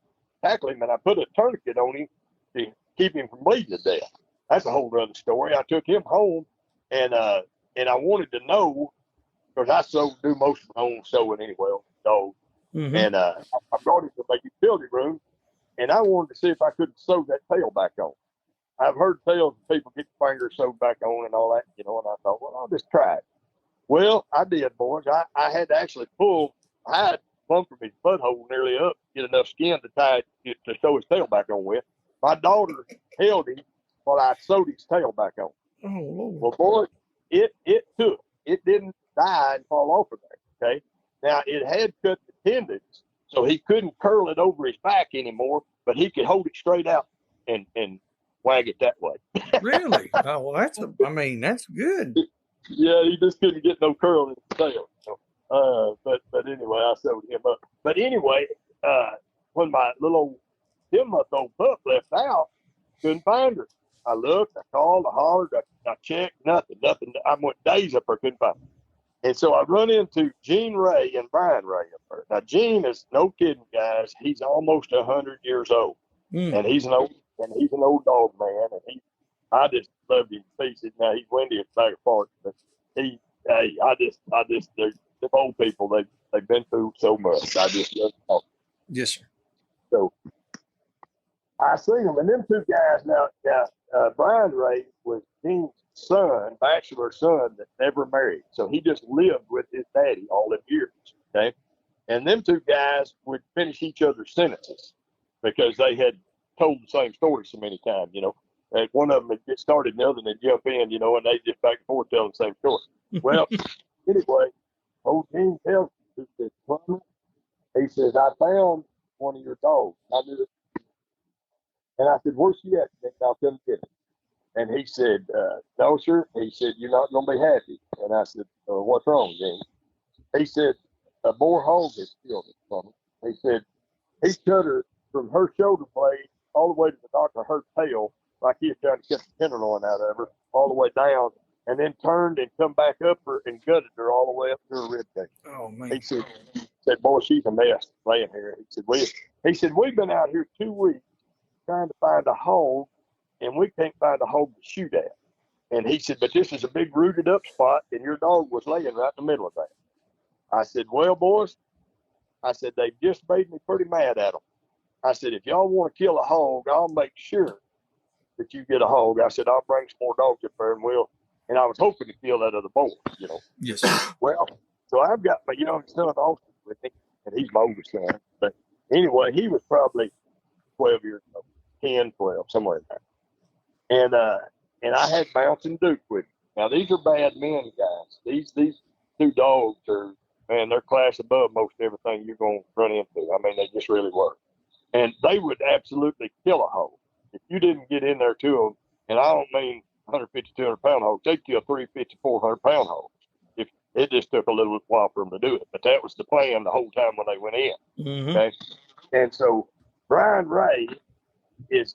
tackle him, and I put a tourniquet on him to keep him from bleeding to death. That's a whole other story. I took him home, and I wanted to know, because I do most of my own sewing anyway on the dog. And I brought him to my utility room, and I wanted to see if I could sew that tail back on. I've heard tales of people get fingers sewed back on and all that, and I thought, well, I'll just try it. Well, I did, boys. I had to actually I had plumb from his butthole nearly up, get enough skin to tie it to sew his tail back on with. My daughter held him while I sewed his tail back on. Oh, Lord. Well, boy, it took. It didn't die and fall off of there, okay? Now, it had cut the tendons, so he couldn't curl it over his back anymore, but he could hold it straight out and wag it that way. Really? Oh, well, that's good. Yeah, he just couldn't get no curl in his tail. But anyway, I sewed him up. But anyway, when my little 10-month-old pup left out. Couldn't find her. I looked, I called, I hollered, I checked, nothing. I went days up there, couldn't find her. And so I run into Gene Ray and Brian Ray up there. Now, Gene is, no kidding, guys, he's almost 100 years old. And he's an old dog man, and I just loved him to pieces. Now he's windy as bag of parts, but the old people, they've been through so much. I just love them. Yes, sir. So I seen them, and them two guys now. Brian Ray was Gene's son, bachelor son that never married, so he just lived with his daddy all them years. Okay, and them two guys would finish each other's sentences because they had told the same story so many times. And one of them would get started, and the other would jump in, and they just back and forth telling the same story. Well, anyway, old Gene tells me, he says, Plummer, he says, I found one of your dogs. I knew it. And I said, where's she at? And I'll come get it. And he said, no, sir. He said, you're not going to be happy. And I said, what's wrong, Gene? He said, a boar hog has killed it, Plummer. He said, he cut her from her shoulder blade all the way to the back of her tail, like he was trying to cut the tenderloin out of her, all the way down, and then turned and come back up her and gutted her all the way up to her rib cage. Oh, man. He said, boy, she's a mess laying here. He said, we've been out here 2 weeks trying to find a hog, and we can't find a hog to shoot at. And he said, but this is a big rooted up spot, and your dog was laying right in the middle of that. I said, well, boys, I said, they just made me pretty mad at them. I said, if y'all want to kill a hog, I'll make sure that you get a hog. I said, I'll bring some more dogs up there, and I was hoping to kill that other boar, Yes, sir. Well, so I've got my young son Austin with me, and he's my oldest son. But anyway, he was probably 12 years old, 10, 12, somewhere in there. And I had Bouncing Duke with me. Now, these are bad men, guys. These two dogs are, man, they're class above most everything you're going to run into. I mean, they just really were. And they would absolutely kill a hog if you didn't get in there to them. And I don't mean 150, 200-pound hogs. They'd kill 350, 400-pound hogs. If it just took a little while for them to do it. But that was the plan the whole time when they went in. Mm-hmm. Okay. And so Brian Ray is,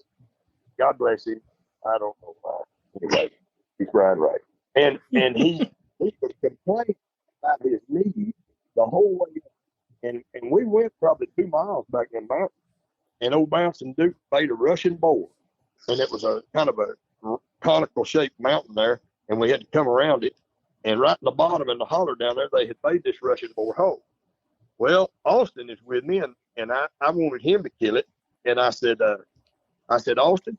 God bless him, I don't know why. Anyway, he's Brian Ray. And he was complaining about his knee the whole way up. And we went probably 2 miles back in the mountain. And old Bouncing Duke made a Russian boar. And it was a kind of a conical shaped mountain there. And we had to come around it. And right in the bottom in the holler down there, they had made this Russian boar hole. Well, Austin is with me, and I wanted him to kill it. And I said, Austin,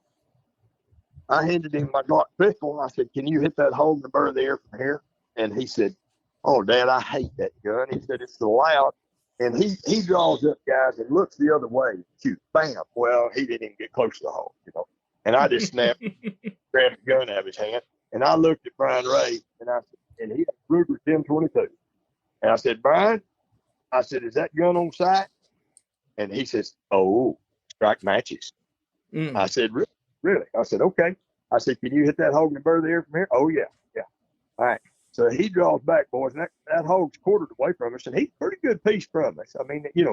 I handed him my Glock pistol, and I said, can you hit that hole in the bird of the air from here? And he said, oh, Dad, I hate that gun. He said, it's so loud. And he draws up, guys, and looks the other way. Shoot, bam. Well, he didn't even get close to the hole, And I just grabbed the gun out of his hand. And I looked at Brian Ray, and he had a Ruger 1022. And I said, Brian, I said, is that gun on sight? And he says, oh, strike matches. I said, really? I said, okay. I said, can you hit that hog in the bird of the air from here? Oh, yeah. All right. So he draws back, boys, and that hog's quartered away from us, and he's a pretty good piece from us. I mean, he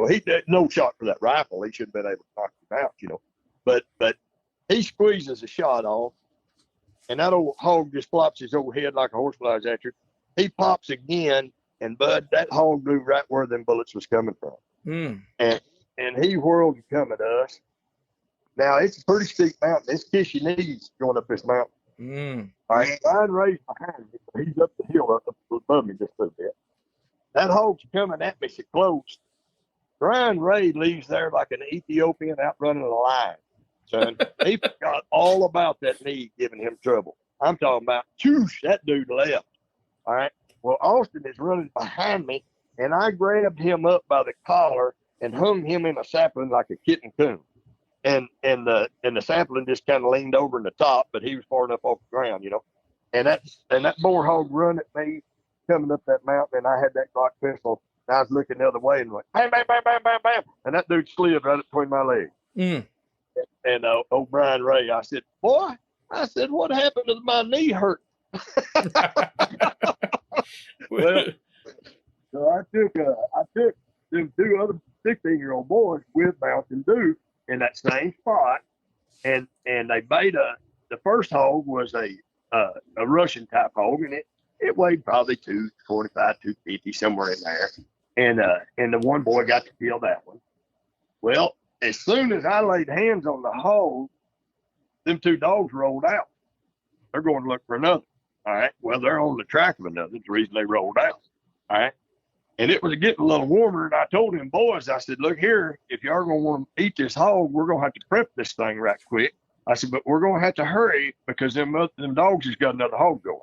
no shot for that rifle. He should have been able to knock him out, But he squeezes a shot off, and that old hog just flops his old head like a horse flies at you. He pops again, and Bud, that hog knew right where them bullets was coming from. And he whirled and come at us. Now, it's a pretty steep mountain. It's kiss your knees going up this mountain. All right, Brian Ray's behind me. He's up the hill up above me just a little bit. That hog's coming at me so close. Brian Ray leaves there like an Ethiopian out running a lion, son. He forgot all about that knee giving him trouble. I'm talking about, choosh, that dude left. All right. Well, Austin is running behind me, and I grabbed him up by the collar and hung him in a sapling like a kitten coon. And the sapling just kind of leaned over in the top, but he was far enough off the ground, And that boar hog run at me coming up that mountain, and I had that Glock pistol, and I was looking the other way and went bam, bam, bam, bam, bam, bam, and that dude slid right up between my legs. And old Brian Ray, I said, boy, what happened to my knee hurt? Well, so I took them 2 other 16-year-old boys with Bouncing Duke, in that same spot, and they made the first hog was a Russian type hog, and it weighed probably 245, 250, somewhere in there. And the one boy got to kill that one. Well, as soon as I laid hands on the hog, them two dogs rolled out. They're going to look for another. All right. Well, they're on the track of another. That's the reason they rolled out. All right. And it was getting a little warmer. And I told them boys, I said, look here, if y'all are going to want to eat this hog, we're going to have to prep this thing right quick. I said, but we're going to have to hurry because them dogs has got another hog going.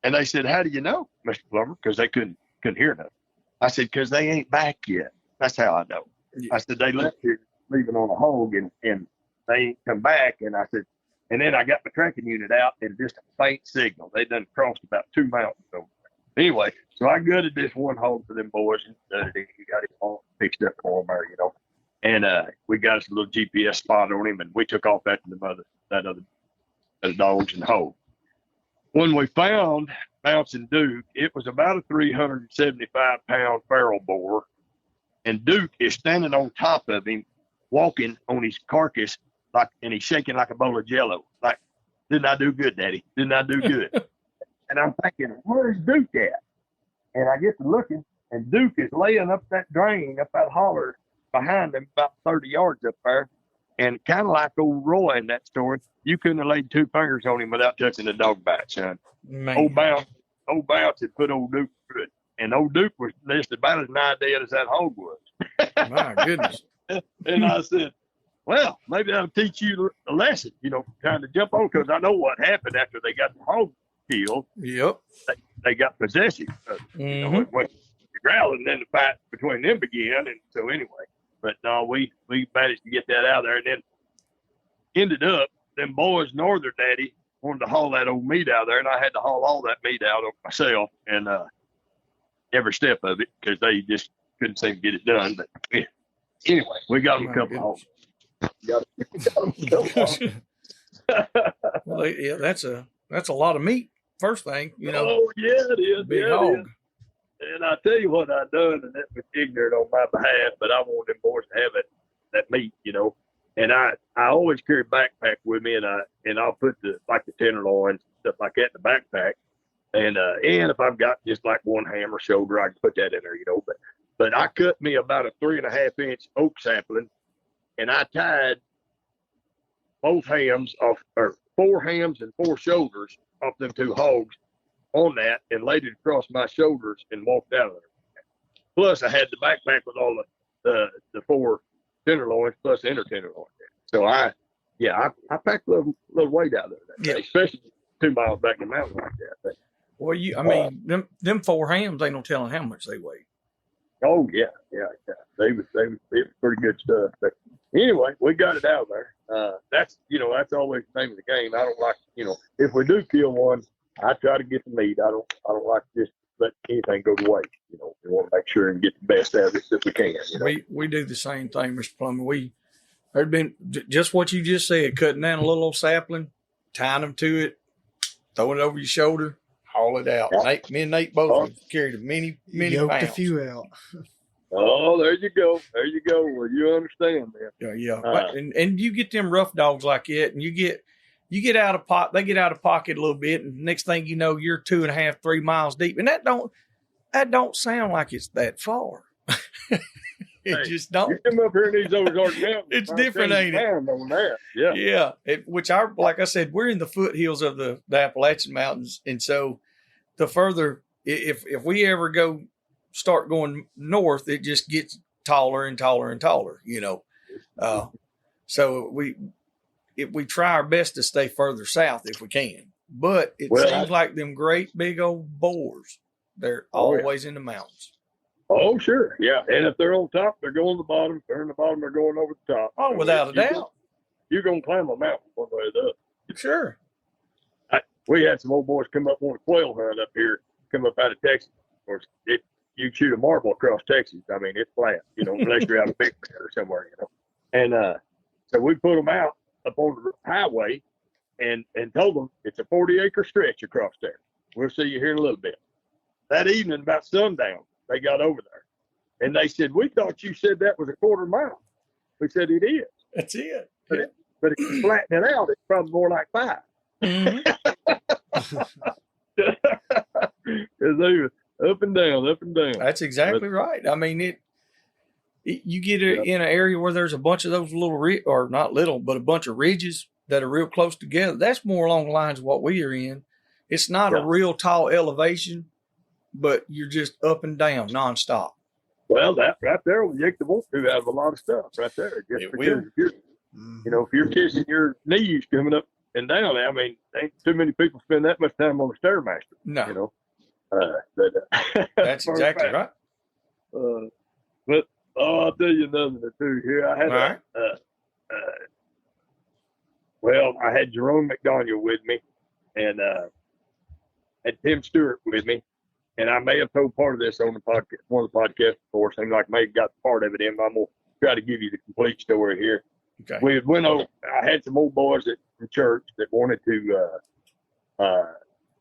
And they said, how do you know, Mr. Plummer? Because they couldn't hear nothing. I said, because they ain't back yet. That's how I know. Yeah. I said, they left here leaving on a hog and they ain't come back. And I said, and then I got my tracking unit out and just a faint signal. They done crossed about 2 mountains over there. Anyway, so I gutted this one hog for them boys and he got it all fixed up for them there, you know. And we got us a little GPS spot on him and we took off after that other dogs and hog. When we found Bouncing Duke, it was about a 375-pound feral boar, and Duke is standing on top of him, walking on his carcass, and he's shaking like a bowl of Jello. Like, didn't I do good, Daddy? Didn't I do good? And I'm thinking, where's Duke at? And I get to looking, and Duke is laying up that drain, up that holler behind him, about 30 yards up there. And kind of like old Roy in that story, you couldn't have laid 2 fingers on him without touching the dog bite, son. Man. Old Bounce had put old Duke through it. And old Duke was just about as nigh dead as that hog was. My goodness. And I said, well, maybe that'll teach you a lesson, you know, trying to jump on, because I know what happened after they got the hog killed. Yep. They got possessive. You know, it went growling, and then the fight between them began. And so anyway, but no, we managed to get that out there, and then ended up, them boys, Northern Daddy, wanted to haul that old meat out there, and I had to haul all that meat out of myself, and every step of it, because they just couldn't seem to get it done. But yeah. Anyway, we got them a couple of hogs. Well, yeah, that's a lot of meat. First thing, you know. Oh yeah, it is. Big yeah, hog. It is. And I tell you what I done, and that was ignorant on my behalf, but I wanted them boys to have that meat, you know. And I always carry a backpack with me, and I'll put the tenderloins stuff like that in the backpack. And if I've got just like one ham or shoulder, I can put that in there, you know. But I cut me about a 3.5-inch oak sapling, and I tied both hams off, or 4 hams and 4 shoulders off them 2 hogs on that, and laid it across my shoulders and walked out of there. Plus, I had the backpack with all the 4 tenderloins plus the inner tenderloin. So I packed a little weight out of there that day, especially 2 miles back in the mountain like that. Well, I mean, them 4 hams ain't no telling how much they weigh. Oh yeah. They was pretty good stuff. But anyway, we got it out there. That's always the name of the game. I don't like, if we do kill one, I try to get the meat. I don't like just let anything go to waste. We want to make sure and get the best out of it that we can. We do the same thing, Mr. Plummer. There'd been just what you just said, cutting down a little old sapling, tying them to it, throwing it over your shoulder, haul it out. Me and Nate both carried many Yoked pounds. a few out. Oh, there you go. Well, you understand, man. Yeah. And you get them rough dogs like that, and you get out of pocket. They get out of pocket a little bit, and next thing you know, you're 2.5, 3 miles deep, and that don't sound like it's that far. It just don't. You come up here in these Ozark Mountains. It's different, ain't it? On that. Yeah. Yeah. Like I said, we're in the foothills of the Appalachian Mountains, and so the further, if we ever start going north, it just gets taller and taller and taller. So we try our best to stay further south if we can, but it seems like them great big old boars, they're always in the mountains. Oh, sure. Yeah. And if they're on top, they're going to the bottom. If they're in the bottom, they're going over the top. Oh, without a doubt. You're going to climb a mountain one way or the other. Sure. We had some old boys come up on a quail hunt up here, come up out of Texas. Of course, you shoot a marble across Texas. I mean, it's flat, unless you're out of Big Bear or somewhere, And so we put them out up on the highway and told them it's a 40-acre stretch across there. We'll see you here in a little bit. That evening, about sundown, they got over there. And they said, we thought you said that was a 1/4 mile. We said, it is. That's it. But, Yeah. but if you flatten it out, it's probably more like 5. Mhm. Because they were up and down, up and down. That's exactly right. I mean, you get Yeah. in an area where there's a bunch of those little, or not little, but a bunch of ridges that are real close together. That's more along the lines of what we are in. It's not a real tall elevation, but you're just up and down nonstop. Well, that right there will yank the wolf out of a lot of stuff right there. Just It because will. if you're, if you're kissing your knees coming up and down, I mean, ain't too many people spend that much time on the Stairmaster. No. That's exactly right. But I'll tell you another too. Here I had I had Jerome McDaniel with me, and had Tim Stewart with me, and I may have told part of this on the podcast, one of the podcasts before. Seemed like I may have got part of it in. But I'm gonna try to give you the complete story here. Okay. We went over. I had some old boys from church that wanted to.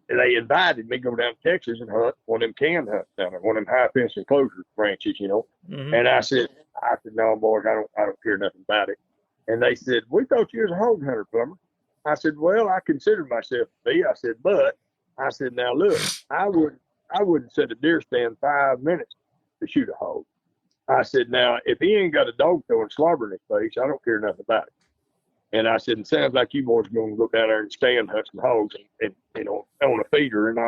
They invited me to go down to Texas and hunt one of them can hunts down there, one of them high fence enclosure ranches, Mm-hmm. And I said, no, boys, I don't care nothing about it. And they said, we thought you was a hog hunter, Plummer. I said, well, I considered myself to be. I said, but I said, now look, I wouldn't set a deer stand 5 minutes to shoot a hog. I said, now if he ain't got a dog throwing slobber in his face, I don't care nothing about it. And I said, it sounds like you boys are going to go down there and stand hunt some hogs and on a feeder, and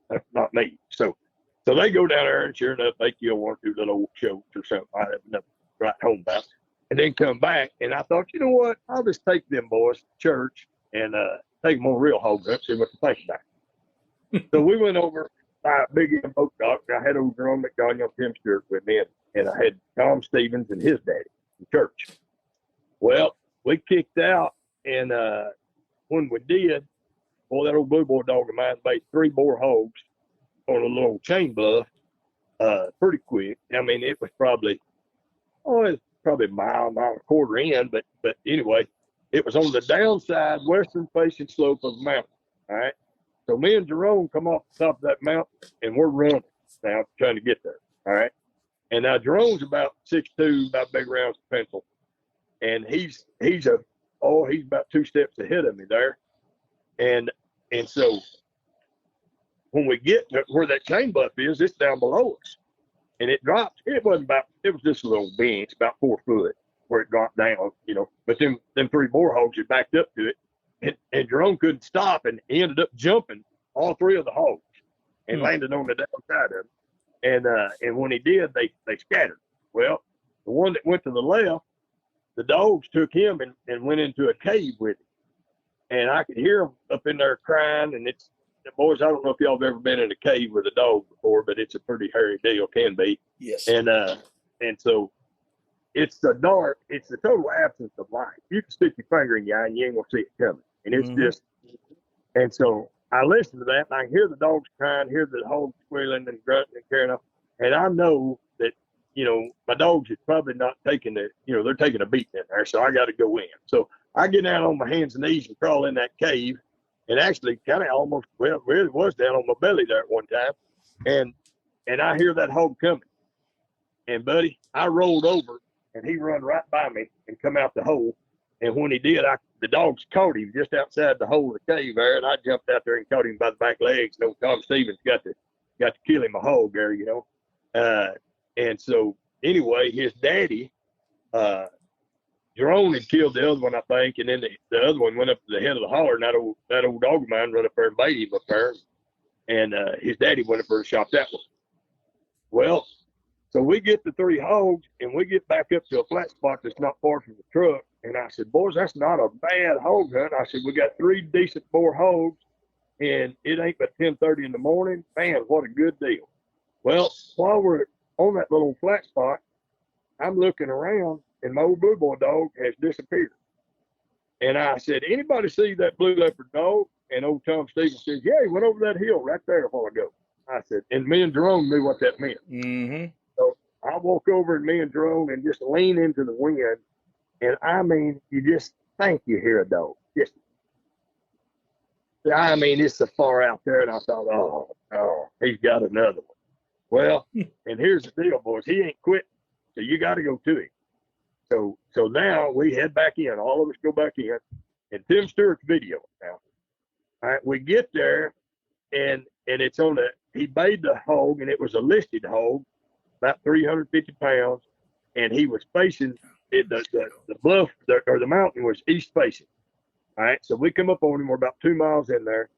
that's not me. So they go down there, and sure enough, they kill one or two little old shows or something I have nothing to write home about. And then come back, and I thought, you know what? I'll just take them boys to church and take them on a real hog hunt, see what they think about it. So we went over by Big M Oak Dock. I had old Jerome McDaniel, Tim Stewart with me, and I had Tom Stevens and his daddy in church. Well, we kicked out, and when we did, boy, that old blue boy dog of mine made 3 boar hogs on a little chain bluff pretty quick. I mean, it was probably a mile and a quarter in, but anyway, it was on the downside western facing slope of the mountain. All right. So me and Jerome come off the top of that mountain, and we're running now trying to get there. All right. And now Jerome's about 6'2", about big rounds of pencil. And he's about 2 steps ahead of me there. And so when we get to where that chain bluff is, it's down below us. And it drops. It was just a little bench, about 4 foot, where it dropped down, But them 3 boar hogs had backed up to it. And Jerome couldn't stop, and he ended up jumping all 3 of the hogs and landed on the downside of them. And when he did, they scattered. Well, the one that went to the left, the dogs took him and went into a cave with him. And I could hear them up in there crying. And boys, I don't know if y'all have ever been in a cave with a dog before, but it's a pretty hairy deal, can be. Yes. And so it's the dark, it's the total absence of light. You can stick your finger in your eye and you ain't gonna see it coming. And it's just, and so I listened to that, and I hear the dogs crying, hear the hogs squealing and grunting and carrying on. And I know that, my dogs is probably not taking they're taking a beating in there, so I got to go in. So I get down on my hands and knees and crawl in that cave, and actually kind of almost, really was down on my belly there at one time. And I hear that hog coming. And, buddy, I rolled over, and he run right by me and come out the hole. And when he did, the dogs caught him just outside the hole of the cave there, and I jumped out there and caught him by the back legs. And old Tom Stevens got to kill him a hog there, And so, anyway, his daddy, Jerome had killed the other one, I think, and then the other one went up to the head of the holler, and that old dog of mine run up there and bait him up there, and his daddy went up there and shot that one. Well, so we get the 3 hogs, and we get back up to a flat spot that's not far from the truck, and I said, boys, that's not a bad hog hunt. I said, we got 3 decent boar hogs, and it ain't but 10:30 in the morning. Man, what a good deal. Well, while we're on that little flat spot, I'm looking around, and my old blue boy dog has disappeared. And I said, anybody see that blue leopard dog? And old Tom Stevens says, yeah, he went over that hill right there a while ago. I said, and me and Jerome knew what that meant. Mm-hmm. So I walk over, and me and Jerome and just lean into the wind. And I mean, you just think you hear a dog. It's so far out there. And I thought, oh, he's got another one. Well, and here's the deal, boys. He ain't quit, so you got to go to him. So So now we head back in. All of us go back in, and Tim Stewart's video now. All right, we get there, and it's on he made the hog, and it was a listed hog, about 350 pounds, and he was facing it, the bluff or the mountain was east facing. All right, so we come up on him. We're about 2 miles in there,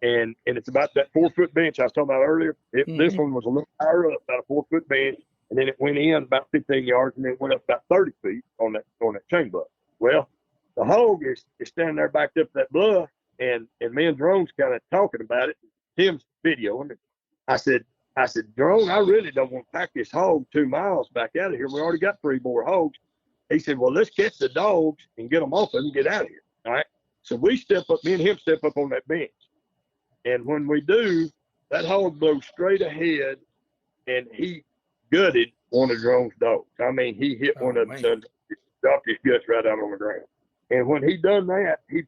and it's about that 4-foot bench I was talking about earlier. This one was a little higher up, about a 4-foot bench, and then it went in about 15 yards, and then it went up about 30 feet on that chain bluff. Well, the hog is standing there backed up that bluff, and me and Jerome's kind of talking about it. Tim's video, and I said, Jerome, I really don't want to pack this hog 2 miles back out of here. We already got 3 more hogs. He said, well, let's catch the dogs and get them off and get out of here. All right. So we step up, me and him step up on that bench. And when we do, that hog blows straight ahead, and he gutted one of Jerome's dogs. I mean, he hit one of them, dropped his guts right out on the ground. And when he done that, he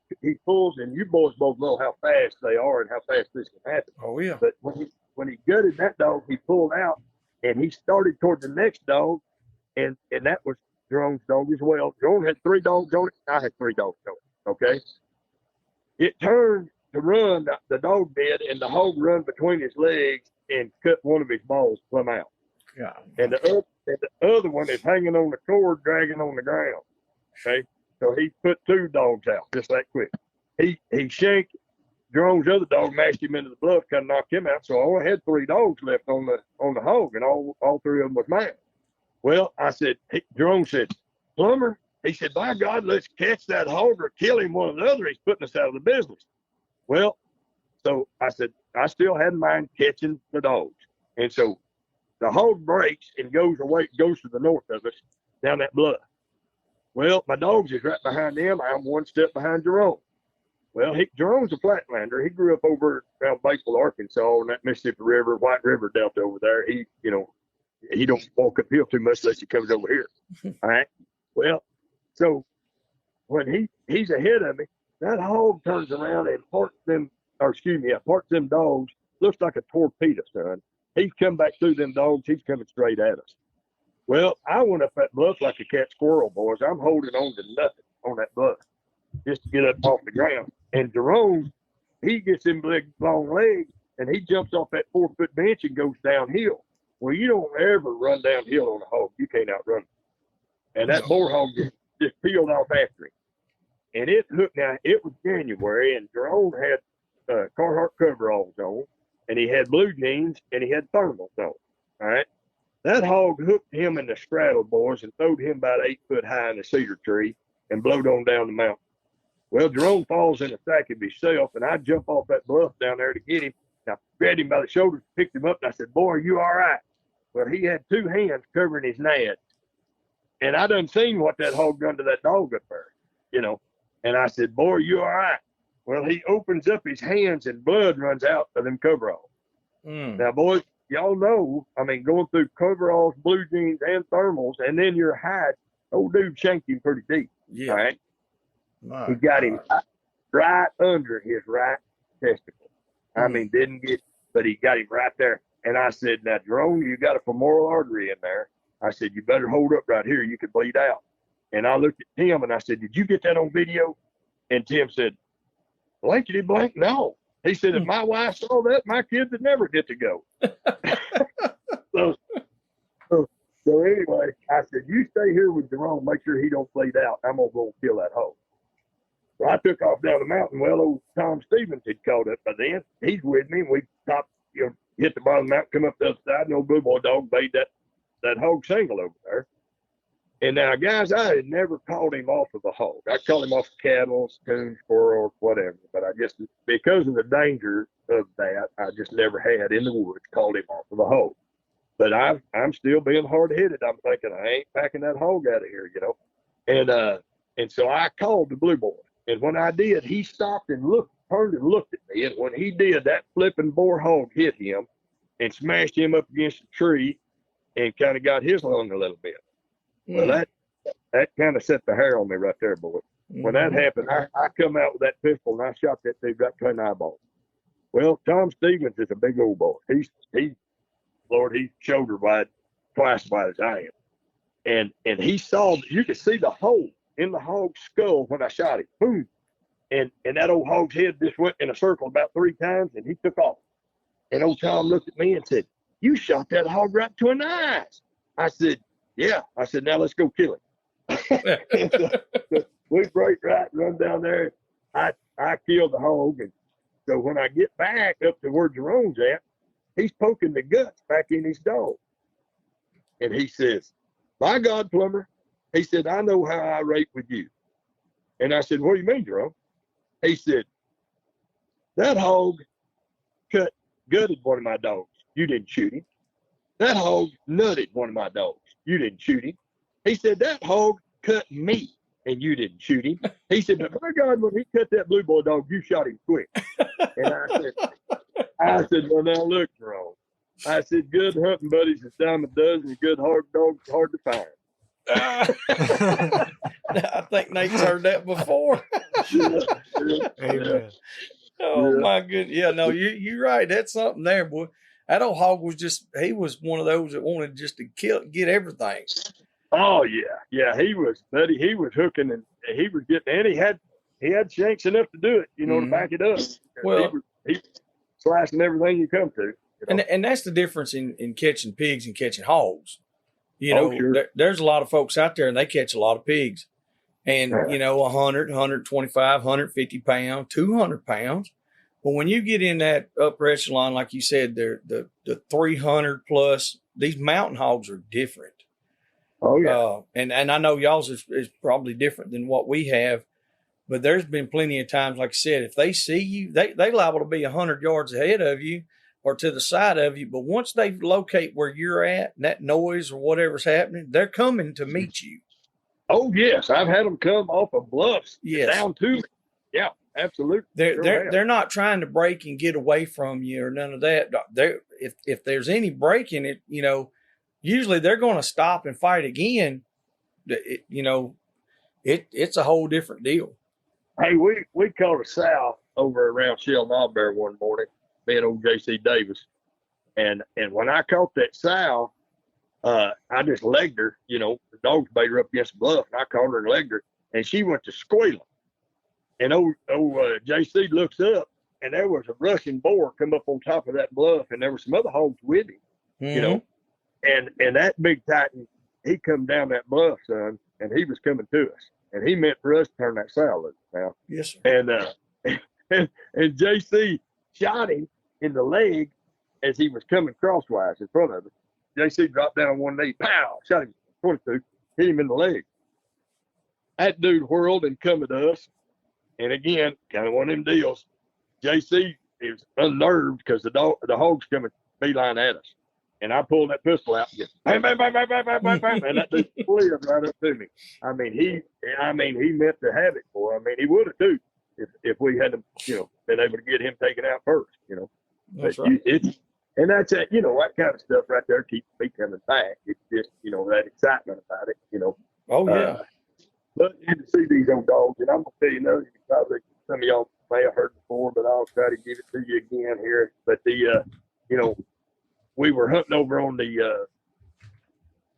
pulls, and you boys both know how fast they are and how fast this can happen. Oh, yeah. But when he gutted that dog, he pulled out, and he started toward the next dog, and that was Jerome's dog as well. Jerome had 3 dogs on it. I had 3 dogs on it, okay? It turned to run, the dog did, and the hog run between his legs and cut one of his balls plumb out. Yeah. And the other one is hanging on the cord, dragging on the ground, okay? So he put 2 dogs out just that quick. He shanked Jerome's other dog, mashed him into the bluff, kind of knocked him out. So I only had 3 dogs left on the hog, and all 3 of them was mine. Well, I said, Jerome said, Plummer, he said, by God, let's catch that hog or kill him one or the other. He's putting us out of the business. Well, so I said, I still had in mind catching the dogs. And so the hog breaks and goes to the north of us down that bluff. Well, my dogs is right behind them. I'm 1 step behind Jerome. Well, Jerome's a flatlander. He grew up over around Batesville, Arkansas, and that Mississippi River, White River Delta over there. He don't walk uphill too much unless he comes over here. All right. Well, so when he's ahead of me, that hog turns around and parks them dogs. Looks like a torpedo, son. He's come back through them dogs. He's coming straight at us. Well, I went up that bluff like a cat squirrel, boys. I'm holding on to nothing on that bluff just to get up off the ground. And Jerome, he gets them big, long legs, and he jumps off that 4-foot bench and goes downhill. Well, you don't ever run downhill on a hog. You can't outrun him. And that boar hog just peeled off after him. And it hooked. Now, it was January, and Jerome had Carhartt coveralls on, and he had blue jeans, and he had thermals on. All right. That hog hooked him in the straddle, boys, and throwed him about 8 foot high in a cedar tree and blowed on down the mountain. Well, Jerome falls in a sack of himself, and I jump off that bluff down there to get him. I grabbed him by the shoulders, picked him up, and I said, boy, are you all right? Well, he had 2 hands covering his nads. And I done seen what that hog done to that dog up there, And I said, boy, you all right? Well, he opens up his hands and blood runs out of them coveralls. Now, boys, y'all know, going through coveralls, blue jeans, and thermals, and then your hide, old dude shanked him pretty deep. Yeah. All right? He got him right under his right testicle. Didn't get, but he got him right there. And I said, now, Jerome, you got a femoral artery in there. I said, you better hold up right here. You could bleed out. And I looked at Tim and I said, did you get that on video? And Tim said, blankety blank, no. He said, if my wife saw that, my kids would never get to go. So anyway, I said, you stay here with Jerome, make sure he don't bleed out. I'm going to go kill that hog. So I took off down the mountain. Well, old Tom Stevens had caught up by then. He's with me. We hit the bottom of the mountain, come up the other side, and old Blue Boy dog made that hog single over there. And now, guys, I had never caught him off of a hog. I caught him off of cattle, coon, squirrel, whatever. But I just, because of the danger of that, I just never had in the woods caught him off of a hog. But I'm still being hard-headed. I'm thinking, I ain't packing that hog out of here, And so I called the Blue Boy. And when I did, he stopped and turned and looked at me. And when he did, that flipping boar hog hit him and smashed him up against a tree and kind of got his lung a little bit. Well, that kind of set the hair on me right there, boy. When that happened, I come out with that pistol and I shot that dude right between the eyeballs. Well, Tom Stevens is a big old boy. He's shoulder wide, twice as wide as I am. and he saw, you could see the hole in the hog's skull when I shot him. Boom. And that old hog's head just went in a circle about 3 times, and he took off. And old Tom looked at me and said, "You shot that hog right to an eyes." I said, "Yeah." I said, "Now let's go kill him." And so we break right, run down there. I killed the hog. And so when I get back up to where Jerome's at, he's poking the guts back in his dog. And he says, "By God, Plummer," he said, "I know how I rate with you." And I said, "What do you mean, Jerome?" He said, "That hog gutted one of my dogs. You didn't shoot him. That hog nutted one of my dogs. You didn't shoot him." He said, "That hog cut me, and you didn't shoot him." He said, "But my God, when he cut that blue boy dog, you shot him quick." And I said, "Well, now look, Jerome." I said, "Good hunting buddies is dime a dozen. Good hard dogs hard to find." I think Nate's heard that before. Amen. Oh my goodness. Yeah, no, you're right. That's something there, boy. That old hog was he was one of those that wanted just to get everything. Oh yeah. He was, buddy. He was hooking, and he was getting, and he had shanks enough to do it, to back it up. Well, he was slicing everything you come to. And that's the difference in catching pigs and catching hogs. Sure. There's a lot of folks out there, and they catch a lot of pigs. And, 100, 125, 150 pounds, 200 pounds. But when you get in that upper echelon, like you said, the 300 plus, these mountain hogs are different. Oh, yeah. And I know y'all's is probably different than what we have. But there's been plenty of times, like I said, if they see you, they liable to be 100 yards ahead of you or to the side of you. But once they locate where you're at, and that noise or whatever's happening, they're coming to meet you. Oh, yes. I've had them come off of bluffs down to me. Yeah, absolutely. They're not trying to break and get away from you or none of that. If there's any breaking it, usually they're going to stop and fight again. It's a whole different deal. Hey, we caught a sow over around Shell Knob Bear one morning, me and old J.C. Davis. And when I caught that sow, I just legged her, the dogs bait her up against the bluff, and I caught her and legged her, and she went to squealing. And old JC looks up, and there was a Russian boar come up on top of that bluff, and there were some other hogs with him, and that big titan, he come down that bluff, son, and he was coming to us, and he meant for us to turn that sow loose now. Yes, sir. And JC shot him in the leg as he was coming crosswise in front of us. JC dropped down on one knee, pow, shot him 22, hit him in the leg. That dude whirled and come at us. And again, kind of one of them deals. JC is unnerved because the hog's coming beeline at us. And I pulled that pistol out and just bang, bang, bang, bang, bang, bang, bang, bang. And that dude flew right up to me. He meant to have it, boy. He would have too if we hadn't, been able to get him taken out first, That's but right. and that's it, that kind of stuff right there keeps me coming back. It's just, that excitement about it, Oh, yeah. But you to see these old dogs, and I'm going to tell you another, probably some of y'all may have heard before, but I'll try to give it to you again here. But we were hunting over on the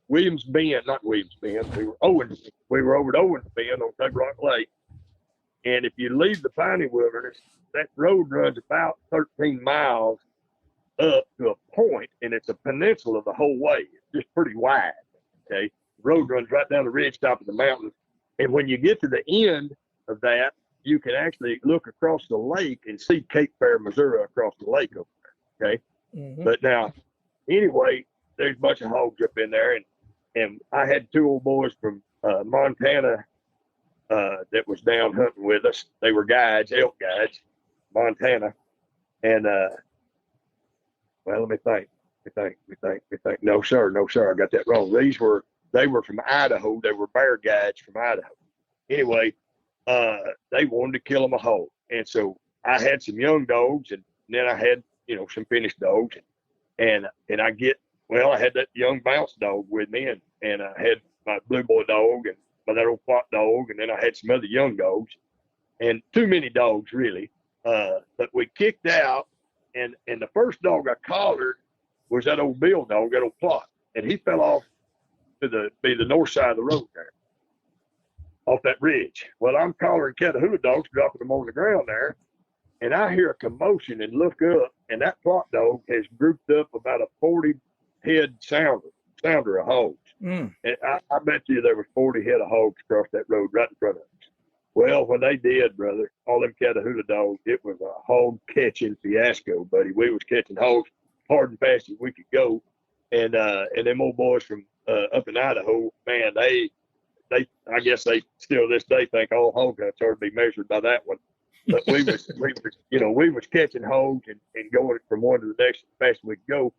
Williams Bend, not Williams Bend, we were over at Owens Bend on Tug Rock Lake. And if you leave the piney wilderness, that road runs about 13 miles up to a point, and it's a peninsula the whole way. It's just pretty wide, okay? The road runs right down the ridge top of the mountain. And when you get to the end of that, you can actually look across the lake and see Cape Fear, Missouri across the lake over there, okay? Mm-hmm. But now, anyway, there's a bunch of hogs up in there, and I had 2 old boys from Montana that was down hunting with us. They were guides, elk guides, Montana. And, well, let me think. No, sir, I got that wrong. They were from Idaho. They were bear guides from Idaho. Anyway, they wanted to kill them a hog. And so I had some young dogs, and then I had, some finished dogs. And I had that young bounce dog with me, and I had my blue boy dog and that old plot dog, and then I had some other young dogs, and too many dogs really. But we kicked out, and the first dog I collared was that old Bill dog, that old plot, and he fell off to be the north side of the road there, off that ridge. Well, I'm collaring Catahoula dogs, dropping them on the ground there, and I hear a commotion and look up, and that plot dog has grouped up about a 40 head sounder of hogs. And I bet you there was 40 head of hogs across that road right in front of us. Well, when they did, brother, all them Catahoula dogs, it was a hog catching fiasco, buddy. We was catching hogs hard and fast as we could go. And them old boys from up in Idaho, man, they I guess they still this day think all hog hunts are to be measured by that one. But we was catching hogs and going from one to the next as fast as we could go.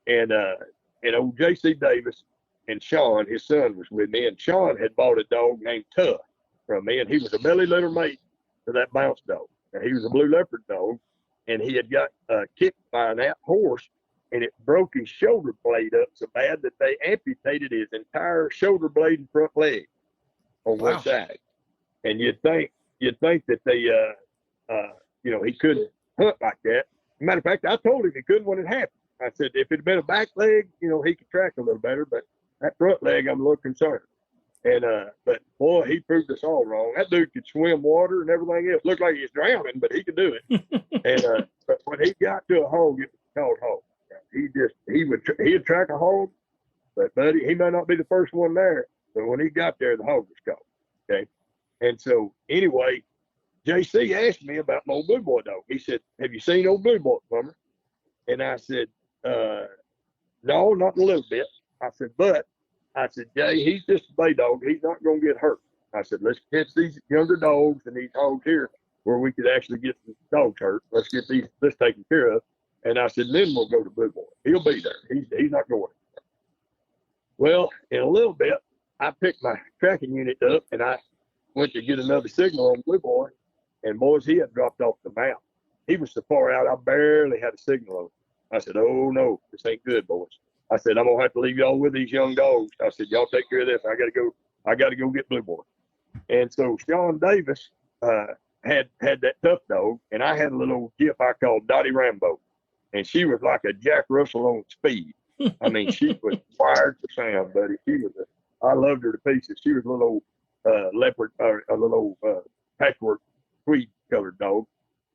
And old J.C. Davis and Sean, his son, was with me, and Sean had bought a dog named Tuff from me, and he was a belly litter mate for that bounce dog. And he was a blue leopard dog, and he had got kicked by an horse, and it broke his shoulder blade up so bad that they amputated his entire shoulder blade and front leg on one side. And you'd think that they, he couldn't hunt like that. Matter of fact, I told him he couldn't when it happened. I said, if it had been a back leg, he could track a little better, but that front leg, I'm a little concerned. And, but boy, he proved us all wrong. That dude could swim water and everything else. Looked like he was drowning, but he could do it. And, but when he got to a hog, it was called hog. He'd track a hog, but buddy, he might not be the first one there. But when he got there, the hog was called. Okay. And so anyway, JC asked me about my old blue boy dog. He said, have you seen old blue boy, Plummer? And I said, no, not a little bit. I said, Jay, he's just a bay dog. He's not going to get hurt. I said, let's catch these younger dogs and these hogs here where we could actually get the dogs hurt. Let's get this taken care of. And I said, then we'll go to Blue Boy. He'll be there. He's not going. Well, in a little bit, I picked my tracking unit up and I went to get another signal on Blue Boy. And boys, he had dropped off the mount. He was so far out, I barely had a signal on him. I said, oh no, this ain't good, boys. I said, I'm gonna have to leave y'all with these young dogs. I said, y'all take care of this. I gotta go get Blue Boy. And so Sean Davis had that tough dog, and I had a little gif I called Dottie Rambo. And she was like a Jack Russell on speed. I mean, she was wired for sound, buddy. I loved her to pieces. She was a little leopard, a little patchwork tweed colored dog,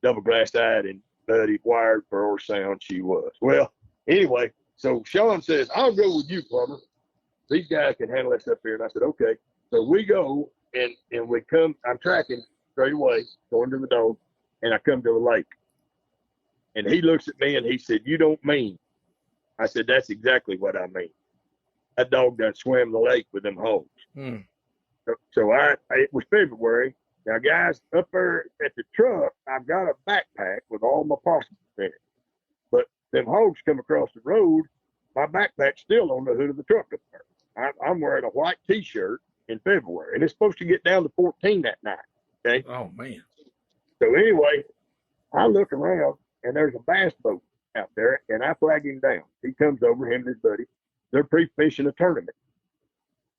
double glass eyed, and buddy, wired for her sound she was. Well, anyway, so Sean says, I'll go with you, Plummer. These guys can handle this up here. And I said, okay. So we go and we come, I'm tracking straight away, going to the dog, and I come to the lake. And he looks at me and he said, you don't mean. I said, that's exactly what I mean. That dog done swam the lake with them hogs. So it was February. Now, guys, up there at the truck, I've got a backpack with all my possums in it. But them hogs come across the road, my backpack's still on the hood of the truck up there. I'm wearing a white T-shirt in February, and it's supposed to get down to 14 that night. Okay? Oh, man. So anyway, I look around, and there's a bass boat out there, and I flag him down. He comes over, him and his buddy. They're pre-fishing a tournament.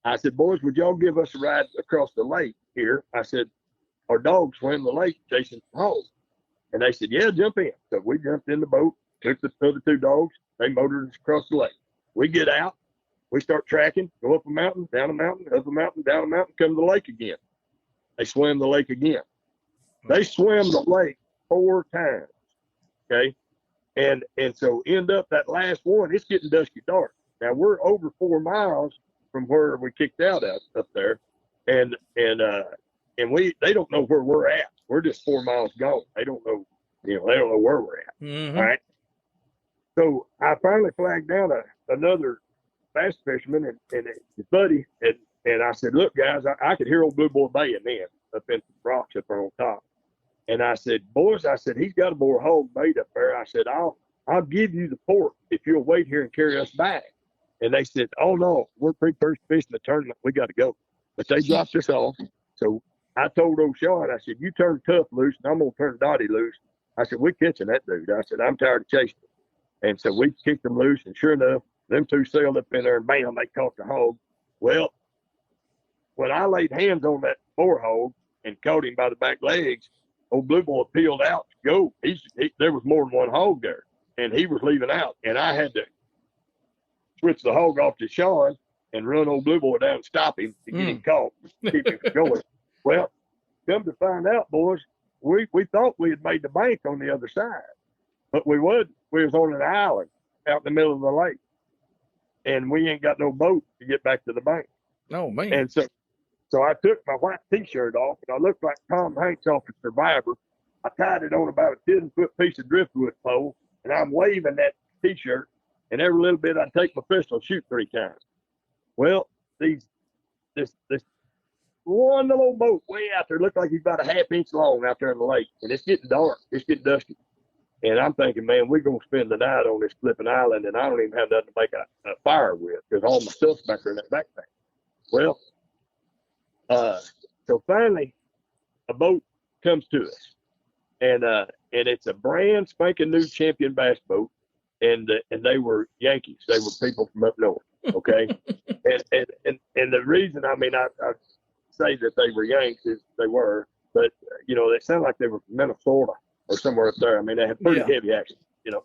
I said, boys, would y'all give us a ride across the lake here? I said, our dogs swam the lake chasing hogs. And they said, yeah, jump in. So we jumped in the boat, took the other two dogs. They motored us across the lake. We get out. We start tracking, go up a mountain, down a mountain, up a mountain, down a mountain, come to the lake again. They swam the lake again. They swam the lake 4 times. Okay. And so end up that last one, it's getting dusky dark. Now we're over 4 miles from where we kicked out up there. And they don't know where we're at. We're just 4 miles gone. They don't know, they don't know where we're at. Mm-hmm. All right. So I finally flagged down another bass fisherman and his buddy. And I said, look, guys, I could hear old Blue Boy baying in up in the rocks up there on top. And I said, boys, he's got a more hog bait up there. I said, I'll give you the port if you'll wait here and carry us back. And they said, oh, no, we're pre-first fishing the tournament. We got to go. But they dropped us off. So I told old Sean, I said, you turn Tough loose, and I'm going to turn Dottie loose. I said, we're catching that dude. I said, I'm tired of chasing him. And so we kicked them loose, and sure enough, them two sailed up in there, and bam, they caught the hog. Well, when I laid hands on that boar hog and caught him by the back legs, old Blue Boy peeled out to go. There was more than one hog there, and he was leaving out. And I had to switch the hog off to Sean, and run old Blue Boy down and stop him to get him caught, keep him going. Well, come to find out, boys, we thought we had made the bank on the other side, but we wasn't. We was on an island out in the middle of the lake, and we ain't got no boat to get back to the bank. Oh, man. And so I took my white T-shirt off, and I looked like Tom Hanks off of Survivor. I tied it on about a 10-foot piece of driftwood pole, and I'm waving that T-shirt, and every little bit I take my pistol and shoot 3 times. Well, this one little boat way out there looked like he's about a half-inch long out there in the lake, and it's getting dark. It's getting dusty. And I'm thinking, man, we're going to spend the night on this flipping island, and I don't even have nothing to make a fire with because all my stuff's back there in that backpack. Well, so finally, a boat comes to us, and it's a brand spanking new Champion bass boat, and they were Yankees. They were people from up north, okay? and the reason, I mean, I say that they were Yanks is they were, but, you know, they sound like they were from Minnesota or somewhere up there. I mean, they had pretty heavy accent, you know.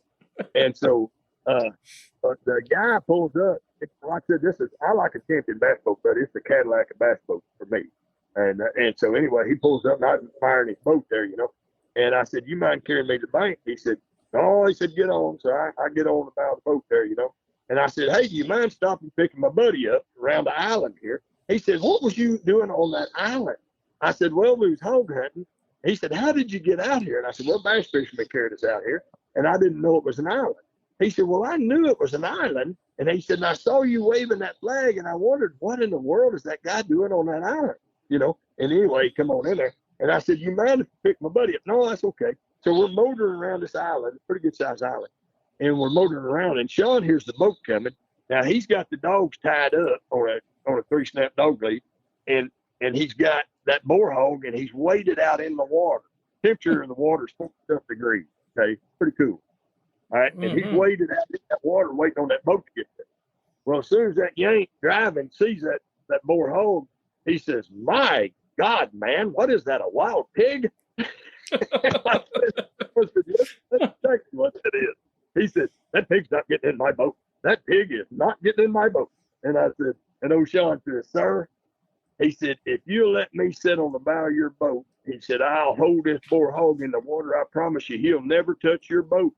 And so but the guy pulls up. Like I said, I like a Champion bass boat, but it's the Cadillac of bass boat for me. And so anyway, he pulls up, and I was firing his boat there, you know. And I said, "You mind carrying me to the bank?" He said, "No." He said, "Get on." So I get on about the boat there, you know. And I said, "Hey, do you mind stopping picking my buddy up around the island here?" He said, "What was you doing on that island?" I said, "Well, we was hog hunting." He said, "How did you get out here?" And I said, "Well, bass fishermen carried us out here, and I didn't know it was an island." He said, "Well, I knew it was an island." And he said, "And I saw you waving that flag, and I wondered, what in the world is that guy doing on that island?" You know, and anyway, come on in there. And I said, "You mind if I pick my buddy up?" "No, that's okay." So we're motoring around this island, pretty good sized island. And we're motoring around, and Sean hears the boat coming. Now, he's got the dogs tied up on a 3-snap dog lead, and he's got that boar hog, and he's waded out in the water. Temperature in the water is 47 degrees. Okay, pretty cool. All right, and he's waded out in that water waiting on that boat to get there. Well, as soon as that Yank driving sees that boar hog, he says, "My God, man, what is that, a wild pig?" I said, "That's exactly what it is." He said, "That pig's not getting in my boat. That pig is not getting in my boat." And I said, and old Sean said, "Sir," he said, "if you'll let me sit on the bow of your boat," he said, "I'll hold this boar hog in the water. I promise you, he'll never touch your boat."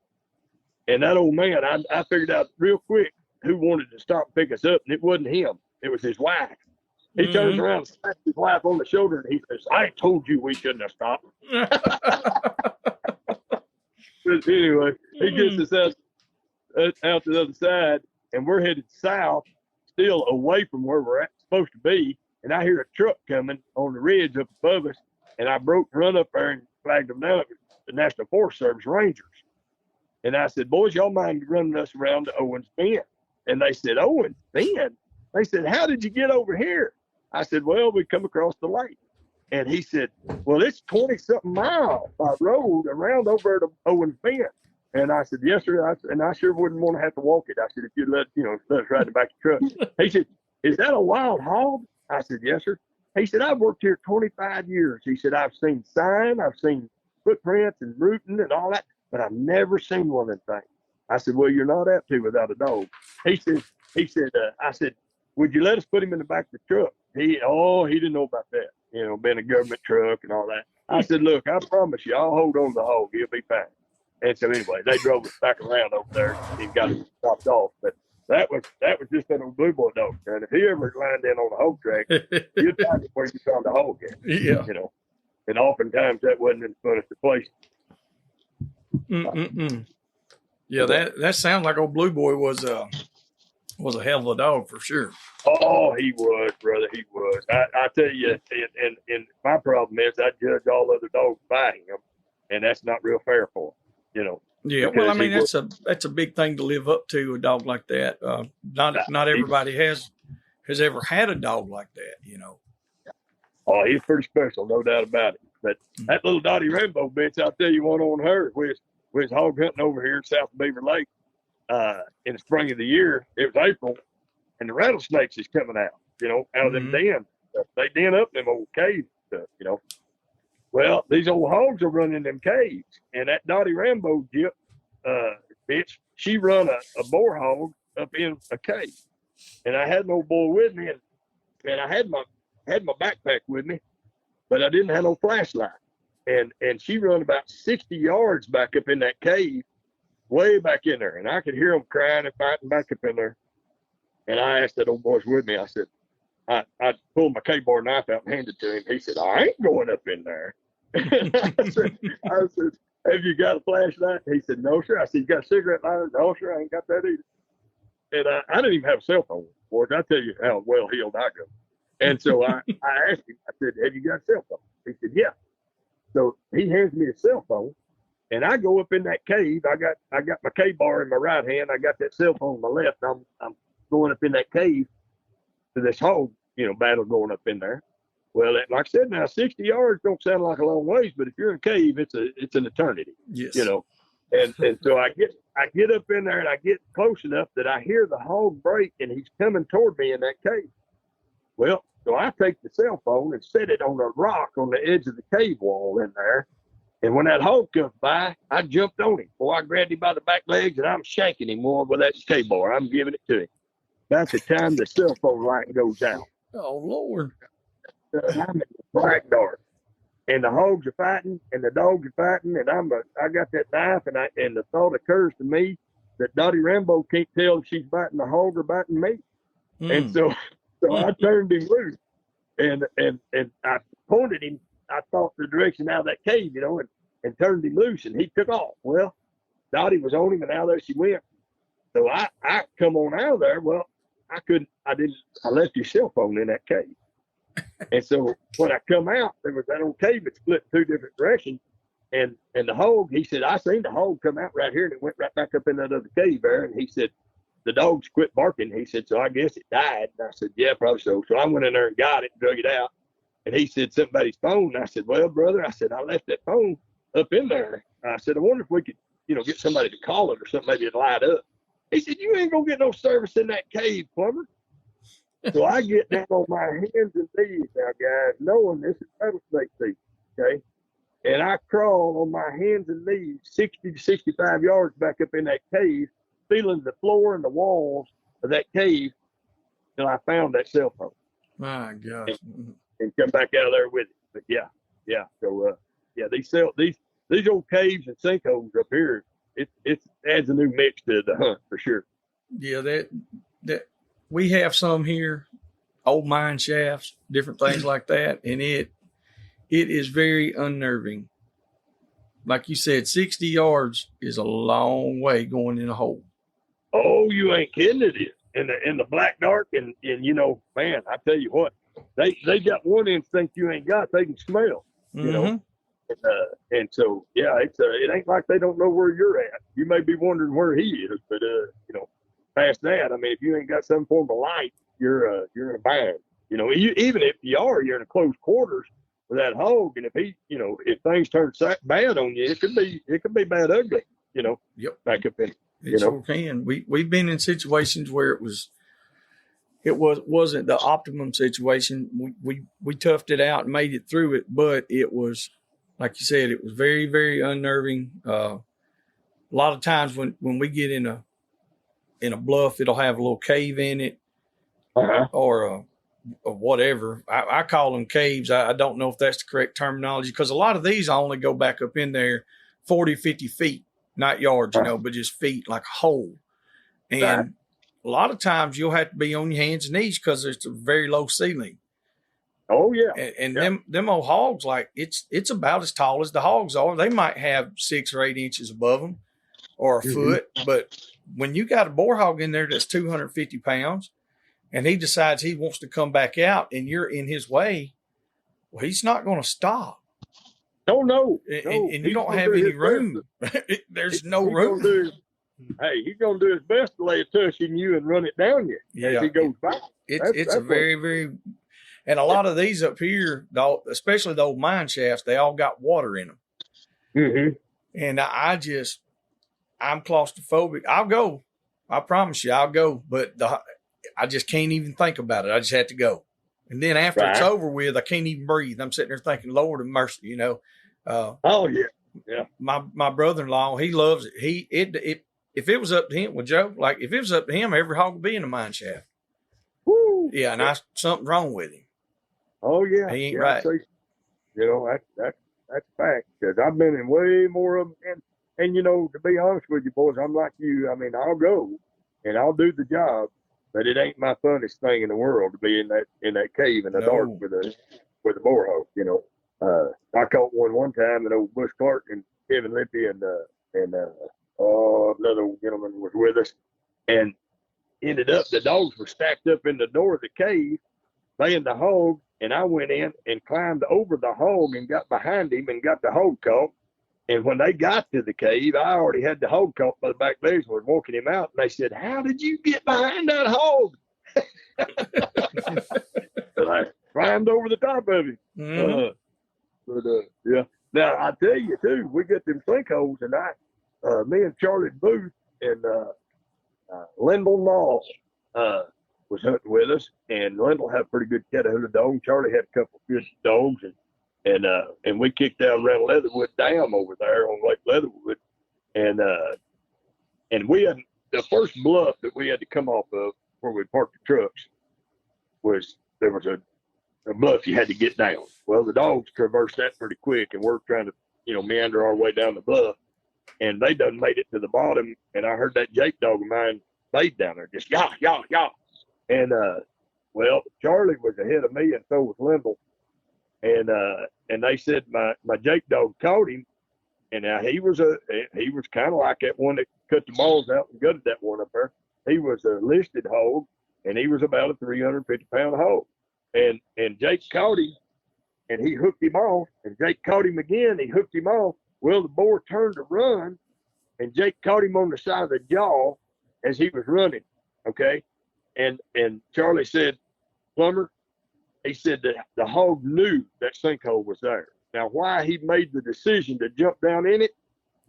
And that old man, I figured out real quick who wanted to stop and pick us up, and it wasn't him. It was his wife. He turns around and slaps his wife on the shoulder, and he says, "I told you we shouldn't have stopped." But anyway, he gets us out to the other side, and we're headed south, still away from where we're supposed to be. And I hear a truck coming on the ridge up above us, and I run up there and flagged them down. It was the National Forest Service Rangers. And I said, "Boys, y'all mind running us around to Owens Bend?" And they said, "Owens Bend?" They said, "How did you get over here?" I said, "Well, we come across the lake." And he said, "Well, it's 20-something miles by road around over to Owens Bend." And I said, "Yes, sir." I sure wouldn't want to have to walk it. I said, "If you'd let us ride the back of the truck." He said, "Is that a wild hog?" I said, "Yes, sir." He said, "I've worked here 25 years. He said, I've seen sign, I've seen footprints and rooting and all that, but I've never seen one of them things." I said, "Well, you're not apt to without a dog." He said, I said, "Would you let us put him in the back of the truck?" He didn't know about that, being a government truck and all that. I said, "Look, I promise you, I'll hold on to the hog. He'll be fine." And so anyway, they drove us back around over there and got us stopped off. But that was just that old Blue Boy dog. And if he ever lined in on a hog track, you'd find it where you found the hog at. Yeah. And oftentimes that wasn't in the funnest of places. Yeah, that sounds like old Blue Boy was a hell of a dog for sure. Oh, he was, brother. He was. I tell you, and my problem is I judge all other dogs by him, and that's not real fair for him, Yeah, well, I mean that's a big thing to live up to, a dog like that. Not everybody has ever had a dog like that, Oh, he's pretty special, no doubt about it. But that little Dottie Rambo bitch, I'll tell you one on her. We was hog hunting over here in South Beaver Lake in the spring of the year. It was April, and the rattlesnakes is coming out, out of them dens. They den up them old caves and stuff, Well, these old hogs are running them caves, and that Dottie Rambo bitch, she run a boar hog up in a cave. and I had no boy with me, and I had my backpack with me, but I didn't have no flashlight. And she run about 60 yards back up in that cave, way back in there, and I could hear them crying and fighting back up in there. And I asked that old boy with me. I said, I pulled my K-bar knife out and handed it to him. He said, I ain't going up in there. I said, have you got a flashlight? He said, no, sir. I said, you got a cigarette lighter? No, sir, I ain't got that either. And I didn't even have a cell phone, boys. I tell you how well heeled I go. And so I asked him, I said, have you got a cell phone? He said, yeah. So he hands me a cell phone, and I go up in that cave. I got my K-bar in my right hand. I got that cell phone in my left. I'm going up in that cave to this hog, battle going up in there. Well, like I said, now 60 yards don't sound like a long ways, but if you're in a cave, it's an eternity. Yes. And so I get up in there and I get close enough that I hear the hog break, and he's coming toward me in that cave. Well, so I take the cell phone and set it on a rock on the edge of the cave wall in there. And when that hog comes by, I jumped on him. Boy, I grabbed him by the back legs, and I'm shanking him more with that K-bar. I'm giving it to him. That's the time the cell phone light goes out. Oh, Lord. I'm in the black dark. And the hogs are fighting, and the dogs are fighting, and I got that knife, and the thought occurs to me that Dottie Rambo can't tell if she's biting the hog or biting me. And so I turned him loose, and I pointed him, I thought, the direction out of that cave, and turned him loose, and he took off. Well, Dottie was on him, and out there she went. So I come on out of there. Well, I left your cell phone in that cave. And so when I come out, there was that old cave that split two different directions. And the hog, he said, I seen the hog come out right here, and it went right back up in that other cave there. And he said, the dogs quit barking. He said, so I guess it died. And I said, yeah, probably so. So I went in there and got it and drug it out. And he said, something about his phone. And I said, well, brother, I said, I left that phone up in there. I said, I wonder if we could, get somebody to call it or something, maybe it'd light up. He said, you ain't going to get no service in that cave, Plummer. So I get down on my hands and knees now, guys, knowing this is rattlesnake season, okay? And I crawl on my hands and knees 60 to 65 yards back up in that cave, feeling the floor and the walls of that cave till I found that cell phone. My gosh. And come back out of there with it. But yeah. So these old caves and sinkholes up here, it adds a new mix to the hunt for sure. Yeah, that we have some here, old mine shafts, different things like that, and it is very unnerving. Like you said, 60 yards is a long way going in a hole. Oh, you ain't kidding, it is. In the black dark, and man, I tell you what, they got one instinct you ain't got. They can smell, and so it ain't like they don't know where you're at. You may be wondering where he is, but past that, I mean, if you ain't got some form of light, you're in a bind. Even if you're in a close quarters with that hog, and if things turn bad on you, it could be bad ugly. Yep. Back up in. It sure can. We've been in situations where it wasn't the optimum situation. We toughed it out and made it through it, but it was, like you said, it was very, very unnerving. A lot of times when we get in a bluff, it'll have a little cave in it, or whatever. I call them caves. I don't know if that's the correct terminology, because a lot of these I only go back up in there 40, 50 feet, not yards, but just feet, like a hole. And a lot of times you'll have to be on your hands and knees because it's a very low ceiling. Oh yeah. And them old hogs, like it's about as tall as the hogs are. They might have 6 or 8 inches above them, or a foot. But when you got a boar hog in there that's 250 pounds, and he decides he wants to come back out, and you're in his way, well, he's not going to stop. Oh no. And you don't have any room. There's no room. He's going to do his best to lay a tush in you and run it down you as he goes by. It's a very, very, and a lot of these up here, especially the old mine shafts, they all got water in them. And I'm claustrophobic. I'll go. I promise you, I'll go. But I just can't even think about it. I just have to go. And then after it's over with, I can't even breathe. I'm sitting there thinking, Lord have mercy, My brother-in-law, he loves it. If it was up to him, Joe, like if it was up to him, every hog would be in a mine shaft. Yeah, and something's wrong with him. Oh yeah, He ain't yeah, right. See, that's a fact, because I've been in way more of them, and to be honest with you, boys, I'm like you. I mean, I'll go and I'll do the job, but it ain't my funnest thing in the world to be in that cave in the dark with a boar hog. I caught one time, and old Bush Clark and Kevin Lippy and another gentleman was with us, and ended up the dogs were stacked up in the door of the cave, laying the hog, and I went in and climbed over the hog and got behind him and got the hog caught. And when they got to the cave, I already had the hog caught by the back legs and was walking him out. And they said, "How did you get behind that hog?" And I climbed over the top of him. Yeah. Now, I tell you, too, we get them sinkholes, and me and Charlie Booth and Lyndall Moss was hunting with us, and Lyndall had a pretty good Catahoula dog. Charlie had a couple of good dogs, and we kicked out around Leatherwood Dam over there on Lake Leatherwood, and we had the first bluff that we had to come off of where we parked the trucks there was a bluff you had to get down. Well, the dogs traversed that pretty quick, and we're trying to meander our way down the bluff, and they done made it to the bottom, and I heard that Jake dog of mine bayed down there, just yah, yah, yah. And well, Charlie was ahead of me, and so was Lyndall. And they said my Jake dog caught him, and now he was kind of like that one that cut the balls out and gutted that one up there. He was a listed hog, and he was about a 350-pound hog. And Jake caught him, and he hooked him off. And Jake caught him again. He hooked him off. Well, the boar turned to run, and Jake caught him on the side of the jaw as he was running. Okay, and Charlie said, "Plummer," he said that the hog knew that sinkhole was there. Now, why he made the decision to jump down in it,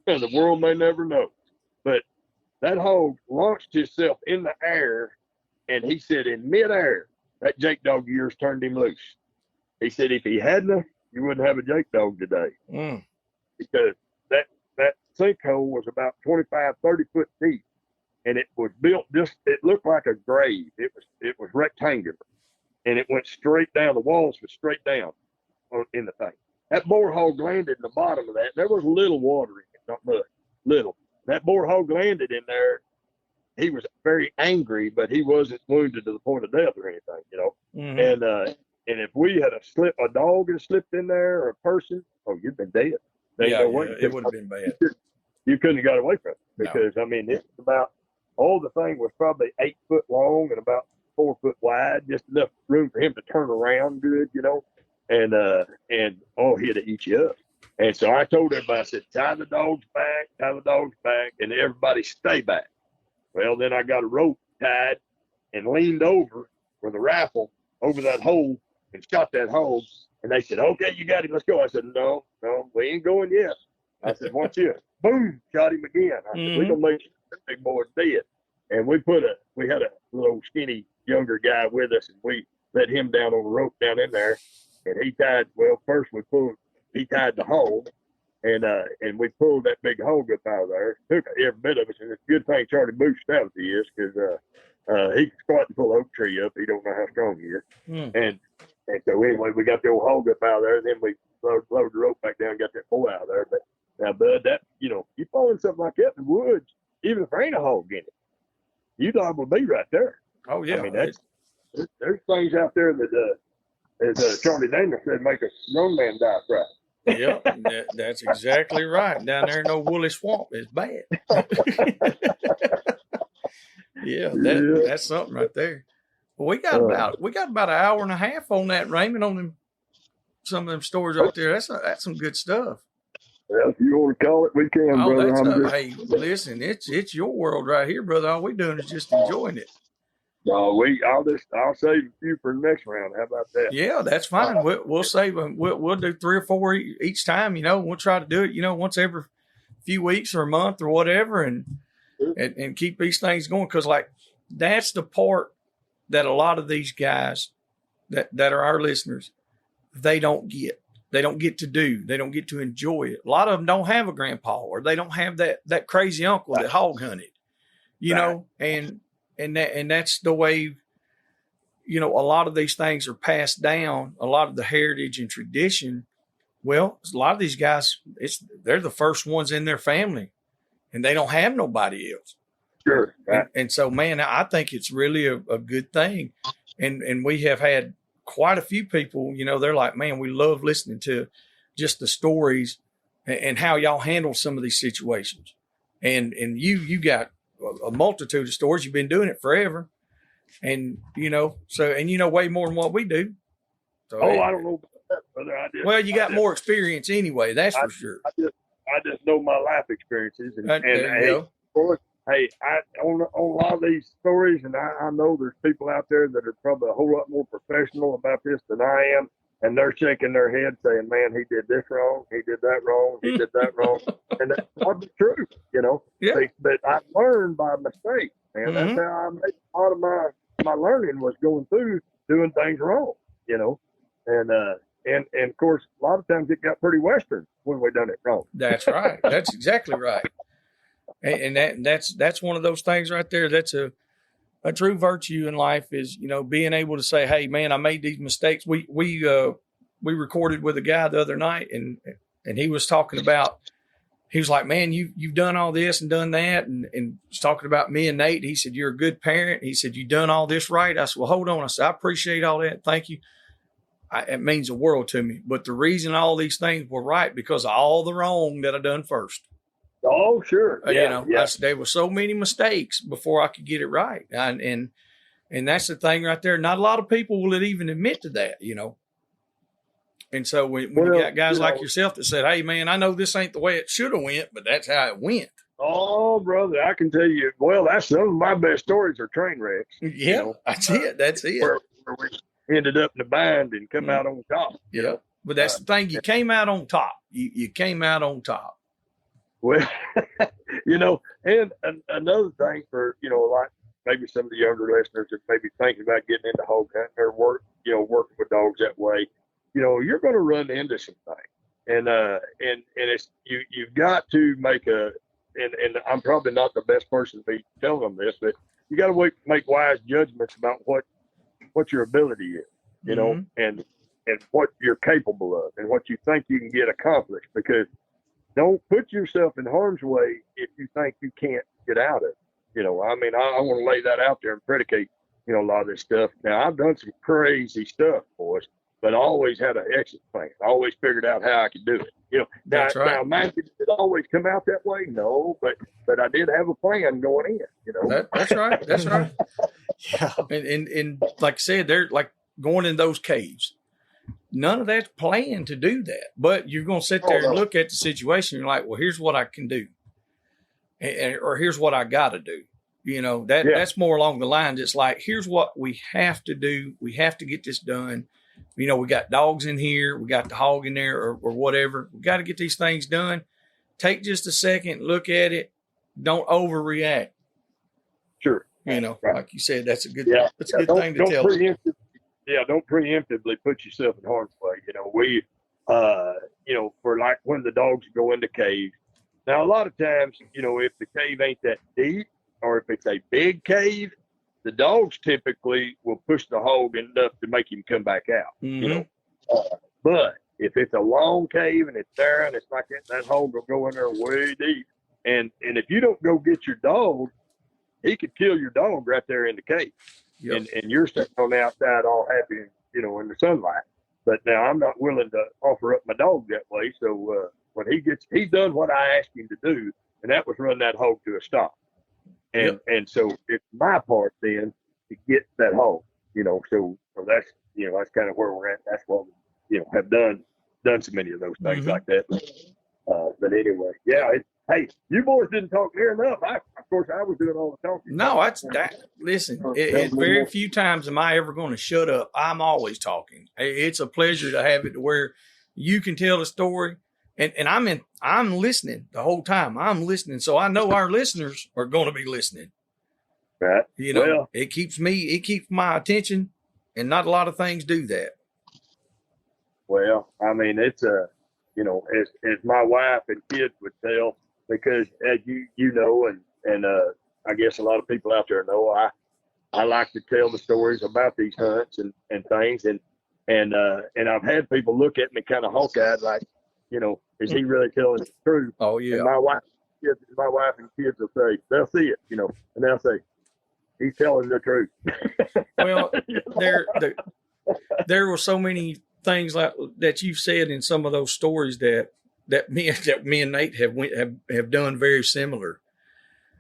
the world may never know. But that hog launched himself in the air, and he said in midair, that Jake dog of yours turned him loose. He said if he hadn't, you wouldn't have a Jake dog today. Because that sinkhole was about 25, 30 foot deep, and it was built it looked like a grave. It was rectangular, and it went straight down. The walls were straight down in the thing. That boar hog landed in the bottom of that. There was little water in it, not much, little. That boar hog landed in there. He was very angry, but he wasn't wounded to the point of death or anything, And if we had a dog had slipped in there, or a person, you'd been dead. It would have been bad. You couldn't have got away from it, because I mean, it's about the thing was probably 8 foot long and about 4 foot wide, just enough room for him to turn around good, and he'd eat you up. And so I told everybody, I said, tie the dogs back, and everybody stay back. Well, then I got a rope tied and leaned over with a rifle over that hole and shot that hole. And they said, "Okay, you got him. Let's go." I said, No, we ain't going yet. I said, "Watch this." Boom, shot him again. I said, "We're going to make sure that big boy's dead." And we had a little skinny younger guy with us, and we let him down on the rope down in there. And he tied, first he tied the hole. And we pulled that big hog up out of there. Took every bit of it, and it's a good thing Charlie Booth stout is, because he can squat and pull an oak tree up. He don't know how strong he is. And so anyway, we got the old hog up out of there, and then we loaded the rope back down and got that boy out of there. But now, Bud, that you falling something like that in the woods, even if there ain't a hog in it, you'd liable to be right there. Oh yeah, I mean there's things out there that, as Charlie Daniels said, make a grown man die right. Yeah, that's exactly right. Down there in no woolly swamp is bad. That's something right there. Well, we got about an hour and a half on that, Raymond, on some of them stories right there. That's some good stuff. Well, if you want to call it, we can, brother. Hey, listen, it's your world right here, brother. All we're doing is just enjoying it. No, I'll save a few for the next round. How about that? Yeah, that's fine. We'll save them. We'll do 3 or 4 each time. We'll try to do it. Once every few weeks or a month or whatever, and keep these things going. Because that's the part that a lot of these guys that are our listeners, they don't get. They don't get to do. They don't get to enjoy it. A lot of them don't have a grandpa, or they don't have that crazy uncle that hog hunted. And that's the way, you know, a lot of these things are passed down, a lot of the heritage and tradition. Well, a lot of these guys, they're the first ones in their family, and they don't have nobody else. Sure. Right. And so, man, I think it's really a good thing. And we have had quite a few people, you know, they're like, man, we love listening to just the stories and how y'all handle some of these situations. And you got a multitude of stories. You've been doing it forever. And, you know, and you know way more than what we do. So, I don't know about that, brother. Well, you got more experience anyway, that's for sure. I just know my life experiences. And hey, of course, hey, on a lot of these stories, and I know there's people out there that are probably a whole lot more professional about this than I am, and they're shaking their head saying, man, he did this wrong, he did that wrong, he did that wrong. And that's probably true, you know. Yeah. But I learned by mistake, man. That's how I made a lot of my learning was going through doing things wrong, you know. And of course, a lot of times it got pretty Western when we done it wrong. That's right. That's exactly right. And that's one of those things right there. That's a true virtue in life is, you know, being able to say, hey, man, I made these mistakes. We recorded with a guy the other night, and he was talking about, he was like, man, you've done all this and done that. And was talking about me and Nate. He said, you're a good parent. He said, you've done all this right. I said, well, hold on. I said, I appreciate all that. Thank you. It means the world to me. But the reason all these things were right, because of all the wrong that I done first. Oh, sure. You know, there were so many mistakes before I could get it right. And that's the thing right there. Not a lot of people will even admit to that, you know. And so when you got guys like yourself that said, hey, man, I know this ain't the way it should have went, but that's how it went. Oh, brother, I can tell you, well, that's some of my best stories are train wrecks. Yeah, you know, that's it. Where we ended up in the bind and come out on top. You know? But that's the thing. You came out on top. You came out on top. Well, you know, and another thing for, you know, like maybe some of the younger listeners that may be thinking about getting into hog hunting or working with dogs that way, you know, you're going to run into some things. And it's, you've got to make and I'm probably not the best person to be telling them this, but you got to make wise judgments about what your ability is, you know, and what you're capable of and what you think you can get accomplished, because don't put yourself in harm's way if you think you can't get out of it. You know, I mean, I want to lay that out there and predicate, you know, a lot of this stuff. Now, I've done some crazy stuff, boys, but I always had an exit plan. I always figured out how I could do it. You know, now, man, did it always come out that way? No, but I did have a plan going in, you know. That's right. That's right. Yeah. And like I said, they're like going in those caves. None of that's planned to do that, but you're going to sit there and look at the situation. You're like, well, here's what I can do. Or here's what I got to do. You know, that's more along the lines. It's like, here's what we have to do. We have to get this done. You know, we got dogs in here. We got the hog in there or whatever. We got to get these things done. Take just a second, look at it. Don't overreact. Sure. You know, like you said, that's a good, that's a good thing to tell. Don't preemptively put yourself in harm's way. You know, you know, for like when the dogs go into caves. Now, a lot of times, you know, if the cave ain't that deep or if it's a big cave, the dogs typically will push the hog enough to make him come back out, you know. But if it's a long cave and it's there and it's like that hog will go in there way deep. And if you don't go get your dog, he could kill your dog right there in the cave. Yep. And you're sitting on the outside all happy, you know, in the sunlight. But now I'm not willing to offer up my dog that way. So when he's done what I asked him to do, and that was run that hog to a stop. And so it's my part then to get that hog, you know. So that's, you know, that's kind of where we're at. That's what we, you know, have done so many of those things like that. But anyway, hey, you boys didn't talk near enough. Of course, I was doing all the talking. No, listen, very few times am I ever going to shut up. I'm always talking. It's a pleasure to have it to where you can tell the story. And I'm listening the whole time. I'm listening. So I know our listeners are going to be listening. Right. You know, it keeps my attention, and not a lot of things do that. Well, I mean, it's you know, as my wife and kids would tell, because as you know, and I guess a lot of people out there know, I like to tell the stories about these hunts and things. And I've had people look at me kind of hawk-eyed, like, is he really telling the truth? Oh yeah. And my wife and kids will say, they'll see it, and they'll say, he's telling the truth. Well, there were so many things like that you've said in some of those stories that me and Nate have done very similar.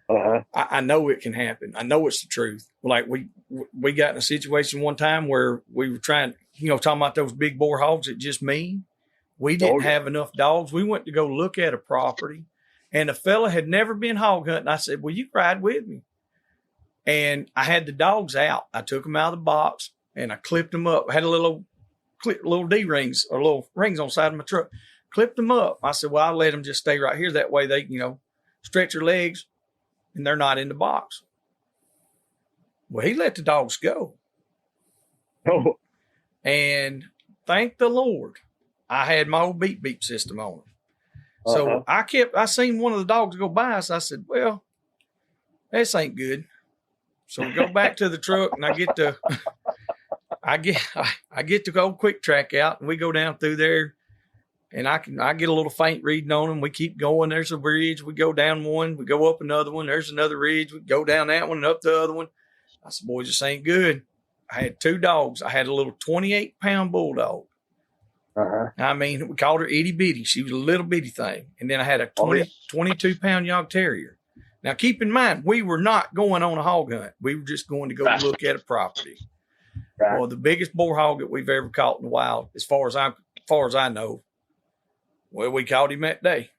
Uh-huh. I know it can happen. I know it's the truth. Like we got in a situation one time where we were trying, talking about those big boar hogs that just mean. We didn't have enough dogs. We went to go look at a property, and a fella had never been hog hunting. I said, "Well, you ride with me." And I had the dogs out. I took them out of the box and I clipped them up. I had a little D-rings or little rings on the side of my truck. Clipped them up. I said, "Well, I'll let them just stay right here. That way they, stretch their legs and they're not in the box." Well, he let the dogs go. Oh. And thank the Lord, I had my old beep beep system on. So I seen one of the dogs go by. So I said, "Well, this ain't good." So we go back to the truck and I get the old quick track out, and we go down through there, and I get a little faint reading on them. We keep going. There's a ridge. We go down one. We go up another one. There's another ridge. We go down that one and up the other one. I said, "Boys, this ain't good." I had two dogs. I had a little 28-pound bulldog. I mean, we called her itty bitty. She was a little bitty thing. And then I had a 22-pound Yog Terrier. Now, keep in mind, we were not going on a hog hunt. We were just going to go look at a property. Right. Well, the biggest boar hog that we've ever caught in the wild, as far as I know, well, we caught him that day.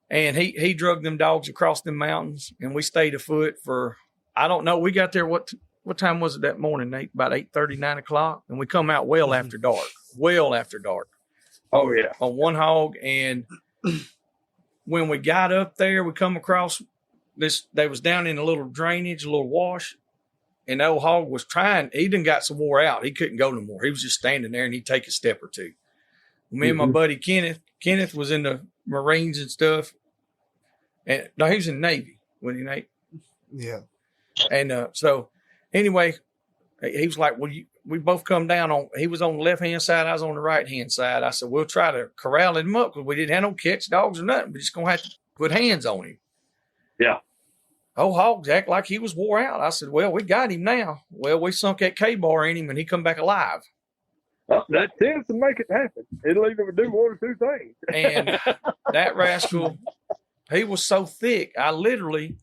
And he drug them dogs across them mountains, and we stayed afoot for, I don't know, we got there, what time was it that morning, Nate? About 8:30, 9 o'clock, and we come out well after dark. Oh, yeah. On one hog, and when we got up there, we come across this, they was down in a little drainage, a little wash, and the old hog was he done got so wore out, he couldn't go no more. He was just standing there, and he'd take a step or two. Me and my buddy Kenneth was in the Marines and stuff, and no, he was in the Navy, wasn't he, Nate? Yeah. And so anyway, he was like, "Well, we both come down he was on the left-hand side, I was on the right-hand side." I said, "We'll try to corral him up because we didn't have no catch dogs or nothing. We're just going to have to put hands on him." Yeah. Old hogs act like he was wore out. I said, "Well, we got him now." Well, we sunk that K-bar in him and he come back alive. Well, that tends to make it happen. It'll either do one or two things. And that rascal, he was so thick, I literally,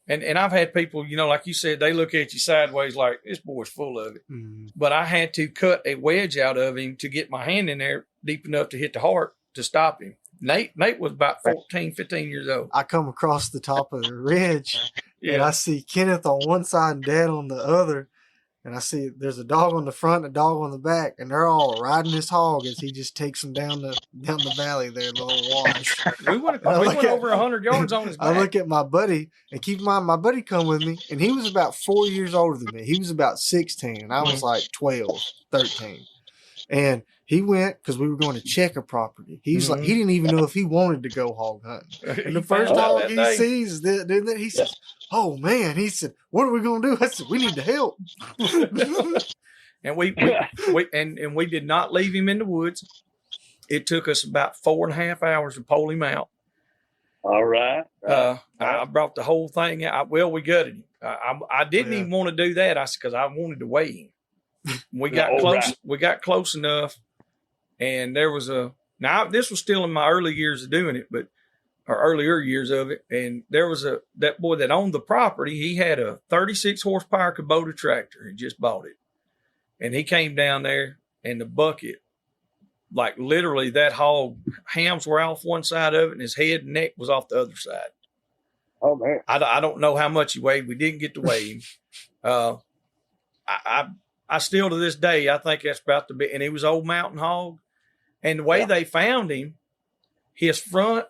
and I've had people, like you said, they look at you sideways like, this boy's full of it. Mm-hmm. But I had to cut a wedge out of him to get my hand in there deep enough to hit the heart to stop him. Nate was about 14, 15 years old. I come across the top of the ridge, and I see Kenneth on one side and Dad on the other. And I see there's a dog on the front and a dog on the back, and they're all riding this hog as he just takes them down the valley there, the little wash. We went over 100 yards on his back. I look at my buddy, and keep in mind, my buddy come with me, and he was about 4 years older than me. He was about 16, and I was like 12, 13. And he went because we were going to check a property. He was like, he didn't even know if he wanted to go hog hunting. And the first dog he sees, he says, "Oh man," he said, "What are we going to do?" I said, "We need to help." And we did not leave him in the woods. It took us about 4.5 hours to pull him out. All right. I brought the whole thing out. Well, we gutted him. I didn't even want to do that. Because I wanted to weigh him. We got close. Right. We got close enough, and there was this was still in my early years of doing it, or earlier years of it. And there was that boy that owned the property. He had a 36 horsepower Kubota tractor. He just bought it, and he came down there, and the bucket, like literally that hog, hams were off one side of it, and his head and neck was off the other side. Oh man! I don't know how much he weighed. We didn't get to weigh him. I still, to this day, I think that's about to be, and he was old mountain hog. And the way they found him, his front,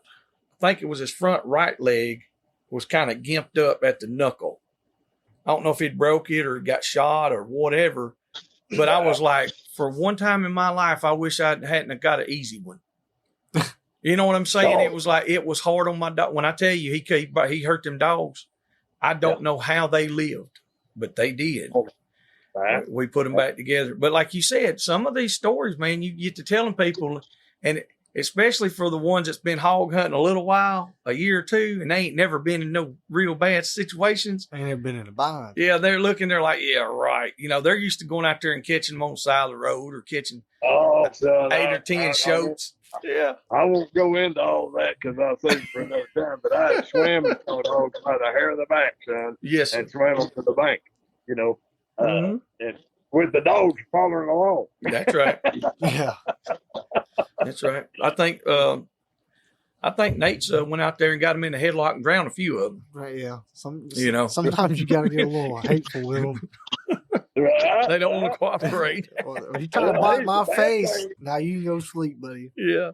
I think it was his front right leg, was kind of gimped up at the knuckle. I don't know if he'd broke it or got shot or whatever, but I was like, for one time in my life, I wish I hadn't got an easy one. You know what I'm saying? It was like, it was hard on my dog. When I tell you he hurt them dogs, I don't know how they lived. but they did. Right. We put them back together. But like you said, some of these stories, man, you get to telling people, and especially for the ones that's been hog hunting a little while, a year or two, and they ain't never been in no real bad situations. Ain't never been in a bind. Yeah, they're like, yeah, right. You know, they're used to going out there and catching them on the side of the road or catching 8 or 10 shoats. Yeah. I won't go into all that because I'll save it for another time, but I swam and caught hogs by the hair of the back, son. Yes. And swam them to the bank, and with the dogs following along. That's right. Yeah. That's right. I think Nate's went out there and got him in the headlock and drowned a few of them. Right. Yeah. Sometimes you got to get a little hateful with them. Right. They don't want to cooperate. Well, you try to bite my face, now you go sleep, buddy. Yeah.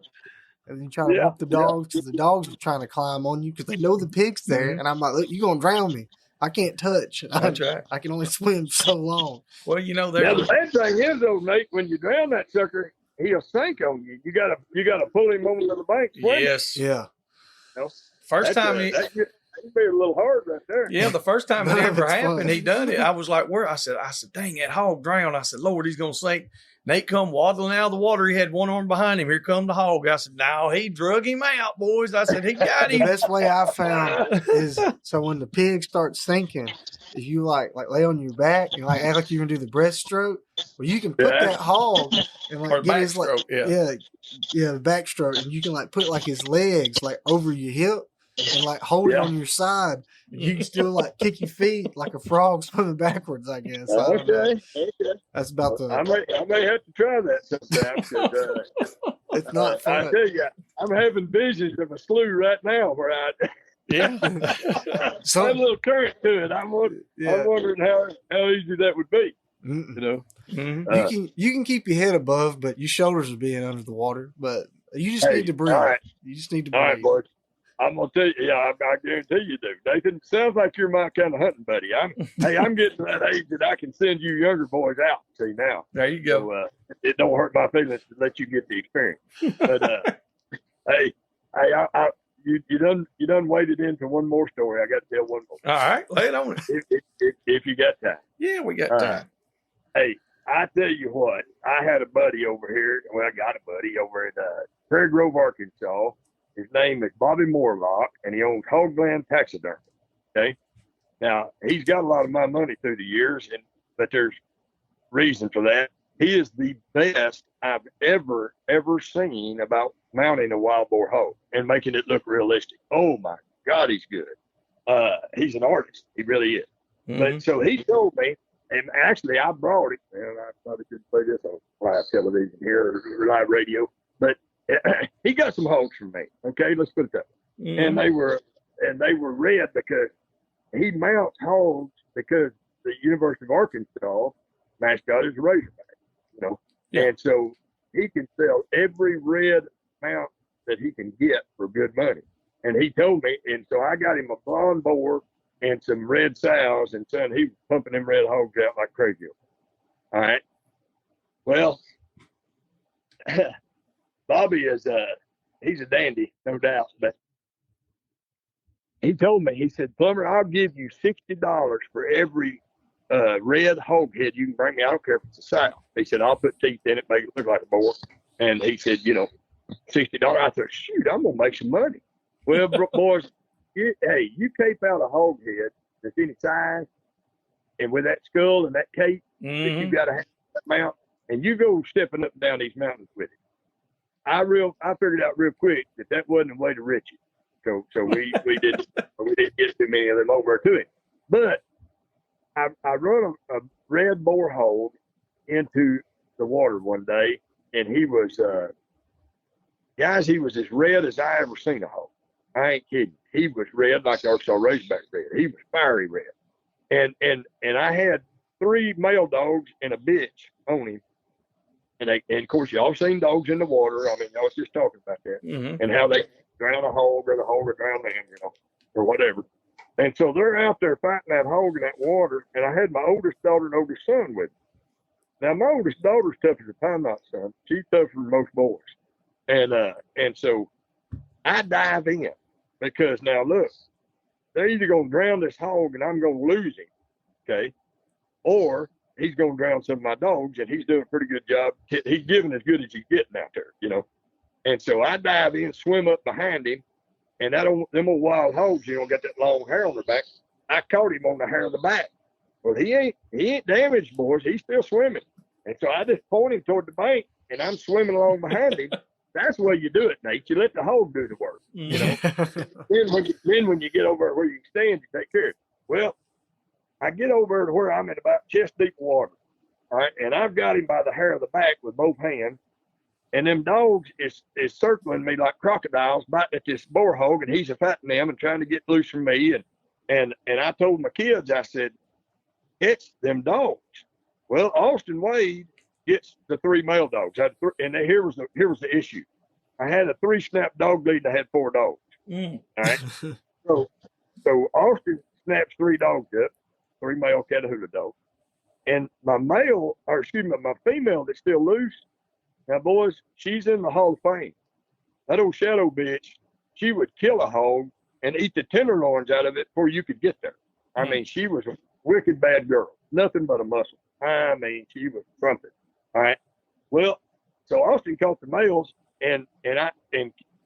And then you try to whoop the dogs because the dogs are trying to climb on you because they know the pig's there. And I'm like, look, you're going to drown me. I can't touch. That's right. I can only swim so long. Well, the bad thing is, though, Nate, when you drown that sucker, he'll sink on you. You gotta pull him over to the bank. Yes. Yeah. First time that'd be a little hard right there. Yeah, the first time it ever happened, fun. he done it. I was like, where? I said, dang, that hog drowned. I said, Lord, he's gonna sink. Nate come waddling out of the water. He had one arm behind him. Here come the hog. I said, no, he drug him out, boys. I said, he got The him. best way I found is so when the pig starts sinking, if you like lay on your back and act like you're gonna do the breaststroke, well, you can put that hog and Or get his backstroke, the backstroke, and you can put his legs over your hip and hold it on your side. And you can still kick your feet like a frog swimming backwards, I guess. Okay. That's about the. I may have to try that sometime. It's not fun. I tell you, I'm having visions of a slough right now where Yeah. So a little current to it. I'm wondering how easy that would be. Mm-hmm. You can keep your head above, but your shoulders are being under the water. But you just need to breathe. Right. You just need to breathe. All right, boys. I'm gonna tell you. I guarantee you do. Nathan, sounds like you're my kind of hunting buddy. I'm getting to that age that I can send you younger boys out. See now. There you go. So, it don't hurt my feelings to let you get the experience. But you done waded into one more story. I got to tell one more. All right, lay it on. If you got time. Yeah, we got time. Hey, I tell you what. I had a buddy over here. Well, I got a buddy over at Prairie Grove, Arkansas. His name is Bobby Morlock, and he owns Hogland Taxidermy. Okay, now he's got a lot of my money through the years, but there's reason for that. He is the best I've ever seen about mounting a wild boar hog and making it look realistic. Oh my God, he's good. He's an artist. He really is. Mm-hmm. But so he told me, and actually I brought it, and I probably shouldn't play this on live television here or live radio, but he got some hogs from me. Okay, let's put it that way. Mm-hmm. And they were red because he mounts hogs because the University of Arkansas mascot is a razorback, Yeah. And so he can sell every red mount that he can get for good money. And he told me, and so I got him a blonde boar and some red sows, and son, he was pumping them red hogs out like crazy. All right. Well, Bobby is he's a dandy, no doubt. But he told me, he said, Plummer, I'll give you $60 for every red hog head you can bring me. I don't care if it's a sow. He said, I'll put teeth in it, make it look like a boar. And he said, $60. I thought, shoot, I'm gonna make some money. Well, boys, you cape out a hog head that's any size, and with that skull and that cape that you got to have that mount, and you go stepping up and down these mountains with it. I figured out real quick that wasn't a way to riches. So we didn't get too many of them over to it. But I run a red boar hog into the water one day, and he was as red as I ever seen a hog. I ain't kidding. He was red like the Arkansas Razorback red. He was fiery red. And I had 3 male dogs and a bitch on him. And of course, y'all seen dogs in the water. I mean, y'all was just talking about that. Mm-hmm. And how they drown a hog or the hog will drown them, or whatever. And so they're out there fighting that hog in that water. And I had my oldest daughter and oldest son with me. Now, my oldest daughter's tough as a pine knot, son. She's tougher than most boys. And so I dive in because now, look, they're either going to drown this hog and I'm going to lose him, okay? or he's going to drown some of my dogs, and he's doing a pretty good job. He's giving as good as he's getting out there, you know. And so I dive in, swim up behind him, and them old wild hogs, you know, got that long hair on their back. I caught him on the hair of the back. Well, he ain't damaged, boys. He's still swimming. And so I just point him toward the bank, and I'm swimming along behind him. That's the way you do it, Nate. You let the hog do the work, you know. then when you get over where you can stand, you take care of it. Well, I get over to where I'm in about chest deep water, all right, and I've got him by the hair of the back with both hands, and them dogs is circling me like crocodiles, biting at this boar hog, and he's fighting them and trying to get loose from me. And I told my kids, I said, it's them dogs. Well, Austin Wade gets the 3 male dogs. And here was the issue. I had a 3-snap dog lead, and I had 4 dogs. All right. So Austin snaps 3 dogs up, 3 male Catahoula dogs. And my female that's still loose, now boys, she's in the Hall of Fame. That old Shadow bitch, she would kill a hog and eat the tenderloins out of it before you could get there. I mean, she was a wicked bad girl, nothing but a muscle. I mean, she was trumpet. All right. Well, so Austin caught the males, and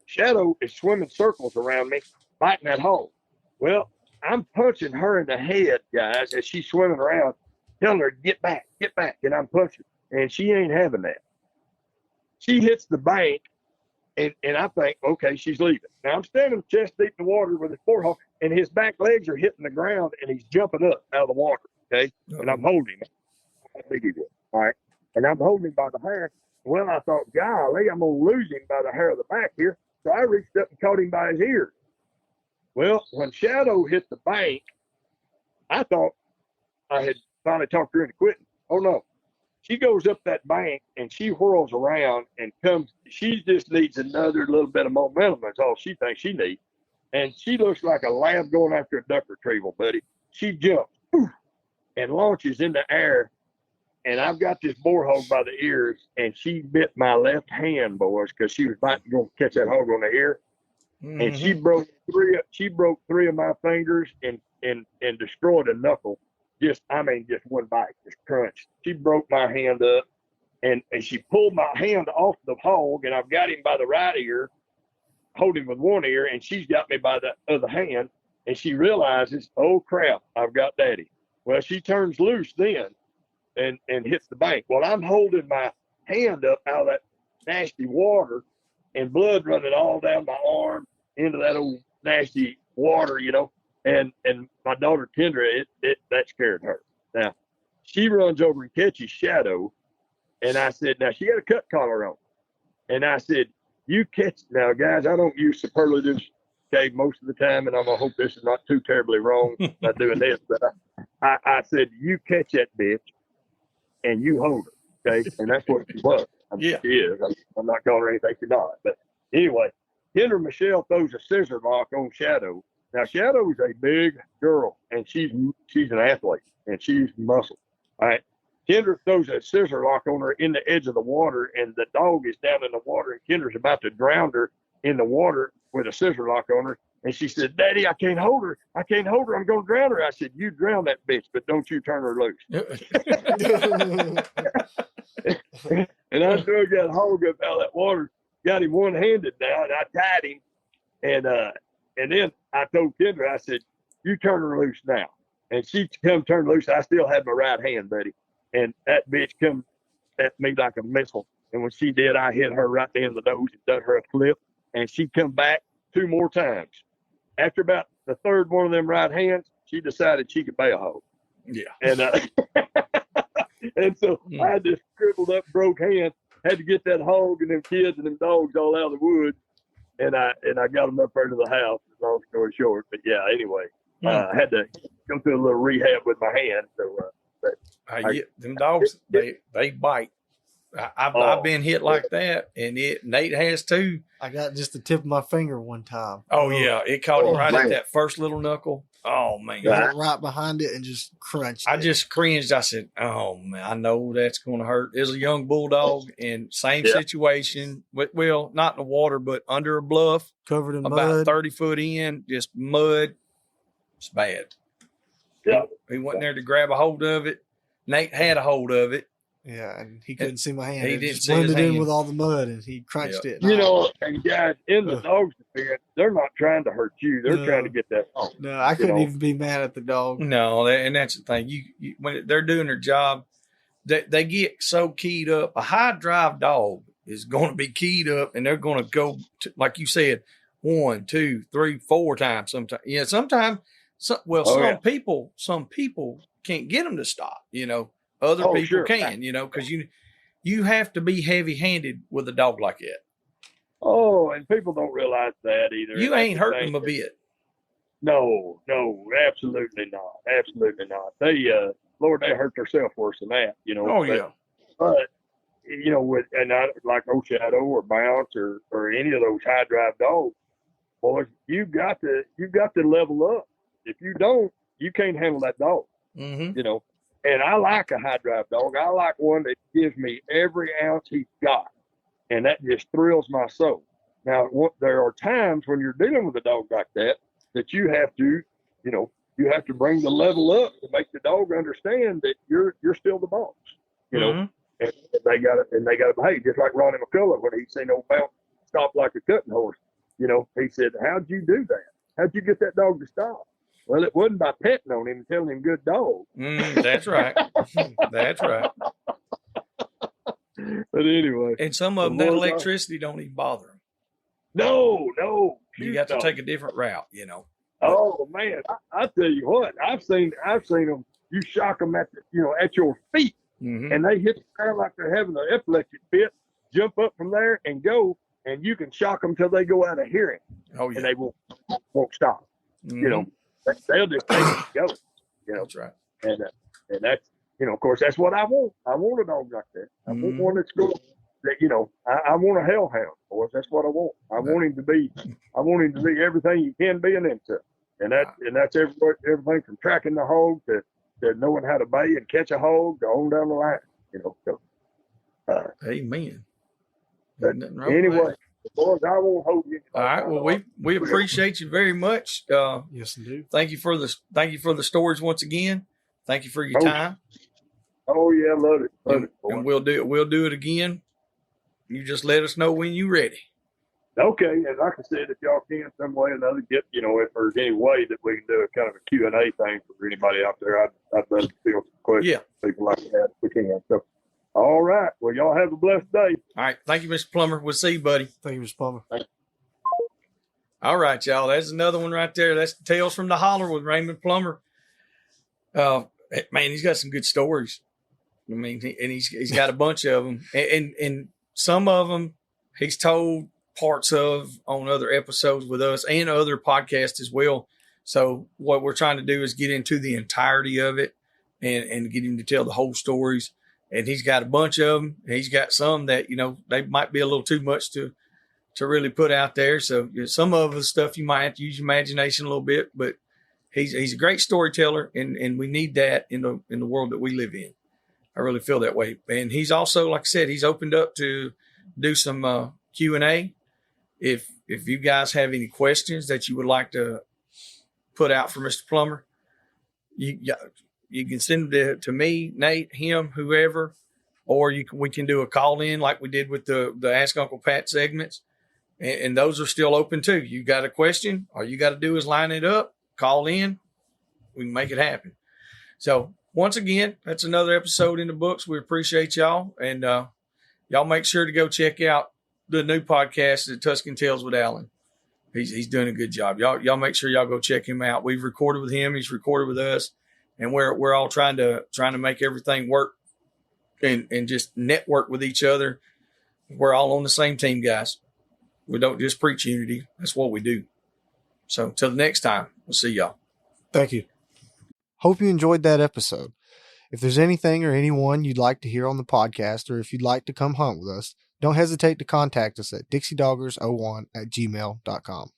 Shadow is swimming circles around me, biting that hog. Well, I'm punching her in the head, guys, as she's swimming around, telling her, get back, and I'm punching. And she ain't having that. She hits the bank, and I think, okay, she's leaving. Now, I'm standing chest deep in the water with his forehog, and his back legs are hitting the ground, and he's jumping up out of the water, okay? And I'm holding him. How big he was, all right? And I'm holding him by the hair. Well, I thought, golly, I'm going to lose him by the hair of the back here. So I reached up and caught him by his ears. Well, when Shadow hit the bank, I thought I had finally talked her into quitting. Oh, no. She goes up that bank, and she whirls around and comes. She just needs another little bit of momentum. That's all she thinks she needs. And she looks like a lamb going after a duck retrieval, buddy. She jumps and launches in the air. And I've got this boar hog by the ears, and she bit my left hand, boys, because she was about to go catch that hog on the ear. Mm-hmm. And she broke 3 of my fingers and destroyed a knuckle. Just one bite, just crunch. She broke my hand up, and she pulled my hand off the hog, and I've got him by the right ear, holding him with one ear, and she's got me by the other hand, and she realizes, oh crap, I've got daddy. Well, she turns loose then and hits the bank. Well, I'm holding my hand up out of that nasty water, and blood running all down my arm into that old nasty water, you know. And my daughter Kendra, that scared her. Now, she runs over and catches Shadow, and I said, now she had a cut collar on. And I said, you catch, now guys, I don't use superlatives, okay, most of the time, and I'm gonna hope this is not too terribly wrong by doing this, but I said, you catch that bitch and you hold her, okay? And that's what she was. She is. I'm not calling her anything she's not. But anyway, Kendra Michelle throws a scissor lock on Shadow. Now, Shadow is a big girl, and she's an athlete, and she's muscle. All right. Kendra throws a scissor lock on her in the edge of the water, and the dog is down in the water, and Kendra's about to drown her in the water with a scissor lock on her. And she said, Daddy, I can't hold her. I'm going to drown her. I said, you drown that bitch, but don't you turn her loose. And I drug that hog up out of that water, got him one-handed now, and I tied him. And then I told Kendra, I said, you turn her loose now. And she come turn loose. I still had my right hand, buddy. And that bitch come at me like a missile. And when she did, I hit her right in the nose and done her a flip. And she come back 2 more times. After about the third one of them right hands, she decided she could bay a hog. Yeah. And and so I had this crippled up, broke hand, had to get that hog and them kids and them dogs all out of the woods. And I got them up there to the house, long story short. But yeah, anyway, I had to go through a little rehab with my hand. So, them dogs, they bite. I've been hit like that, and Nate has too. I got just the tip of my finger one time. Oh yeah, it caught him right at that first little knuckle. Oh man, right behind it and just crunched. I just cringed. I said, "Oh man, I know that's going to hurt." There's a young bulldog in same situation. Well, not in the water, but under a bluff, covered in about mud, 30 foot in, just mud. It's bad. Yeah, he went there to grab a hold of it. Nate had a hold of it. Yeah, and he couldn't see my hand. He It didn't just see his blended in hand. with all the mud, and he crunched it. You know, and guys, in the dog's defense, they're not trying to hurt you. They're trying to get that dog. No, I couldn't even be mad at the dog. No, and that's the thing. You when they're doing their job, they get so keyed up. A high drive dog is going to be keyed up, and they're going to go to, like you said, 1, 2, 3, 4 times. Sometimes, yeah. Sometimes, some people can't get them to stop. Other people can. Because you have to be heavy handed with a dog like that. Oh, and people don't realize that either. You ain't hurting them a bit. No, absolutely not. Absolutely not. They, Lord, they hurt themselves worse than that, Oh, yeah. But, like O'Shadow or Bounce or any of those high drive dogs, boys, you've got to level up. If you don't, you can't handle that dog, Mm-hmm. And I like a high drive dog. I like one that gives me every ounce he's got. And that just thrills my soul. Now, there are times when you're dealing with a dog like that you have to, you have to bring the level up to make the dog understand that you're still the boss, Mm-hmm. And they got to behave just like Ronnie McCullough when he seen old Bounce stop like a cutting horse. He said, "How'd you do that? How'd you get that dog to stop?" Well, it wasn't by petting on him and telling him good dog. That's right. That's right. But anyway, and some of them, that electricity don't even bother them. No. You got to take a different route, Oh man, I tell you what, I've seen them. You shock them at your feet, mm-hmm. and they hit the ground like they're having an epileptic fit. Jump up from there and go, and you can shock them till they go out of hearing. Oh yeah, and they won't stop. Mm-hmm. They'll just take it and go. That's right. And that's of course that's what I want. I want a dog like that. I want one that's going. That I want a hellhound, boys. That's what I want. I want him to be everything he can be and then some. And that's everything from tracking the hog to knowing how to bay and catch a hog, go on down the line. Amen. Anyway, boys, I won't hold you. All right. Well, we appreciate you very much. Yes, indeed. Thank you for the stories once again. Thank you for your time. Oh yeah, love it. And we'll do it again. You just let us know when you're ready. Okay, and like I said, if y'all can some way or another get, if there's any way that we can do a kind of a Q&A thing for anybody out there, I'd love to field some questions. Yeah. People like that, if we can. So, all right. Well, y'all have a blessed day. All right. Thank you, Mr. Plummer. We'll see you, buddy. Thank you, Mr. Plummer. All right, y'all. That's another one right there. That's Tales from the Holler with Raymond Plummer. Man, he's got some good stories. I mean, he's got a bunch of them, and some of them he's told parts of on other episodes with us and other podcasts as well. So what we're trying to do is get into the entirety of it and get him to tell the whole stories. And he's got a bunch of them. He's got some that, they might be a little too much to really put out there. So some of the stuff you might have to use your imagination a little bit, but he's a great storyteller, and we need that in the world that we live in. I really feel that way. And he's also, like I said, he's opened up to do some Q&A. If you guys have any questions that you would like to put out for Mr. Plummer, you can send them to me, Nate, him, whoever, or we can do a call in like we did with the Ask Uncle Pat segments. And those are still open too. You got a question, all you got to do is line it up, call in, we can make it happen. So once again, that's another episode in the books. We appreciate y'all. And y'all make sure to go check out the new podcast, the Tuscan Tales with Alan. He's doing a good job. Y'all make sure y'all go check him out. We've recorded with him. He's recorded with us. And we're all trying to make everything work and just network with each other. We're all on the same team, guys. We don't just preach unity. That's what we do. So till the next time, we'll see y'all. Thank you. Hope you enjoyed that episode. If there's anything or anyone you'd like to hear on the podcast, or if you'd like to come hunt with us, don't hesitate to contact us at dixiedoggers01@gmail.com.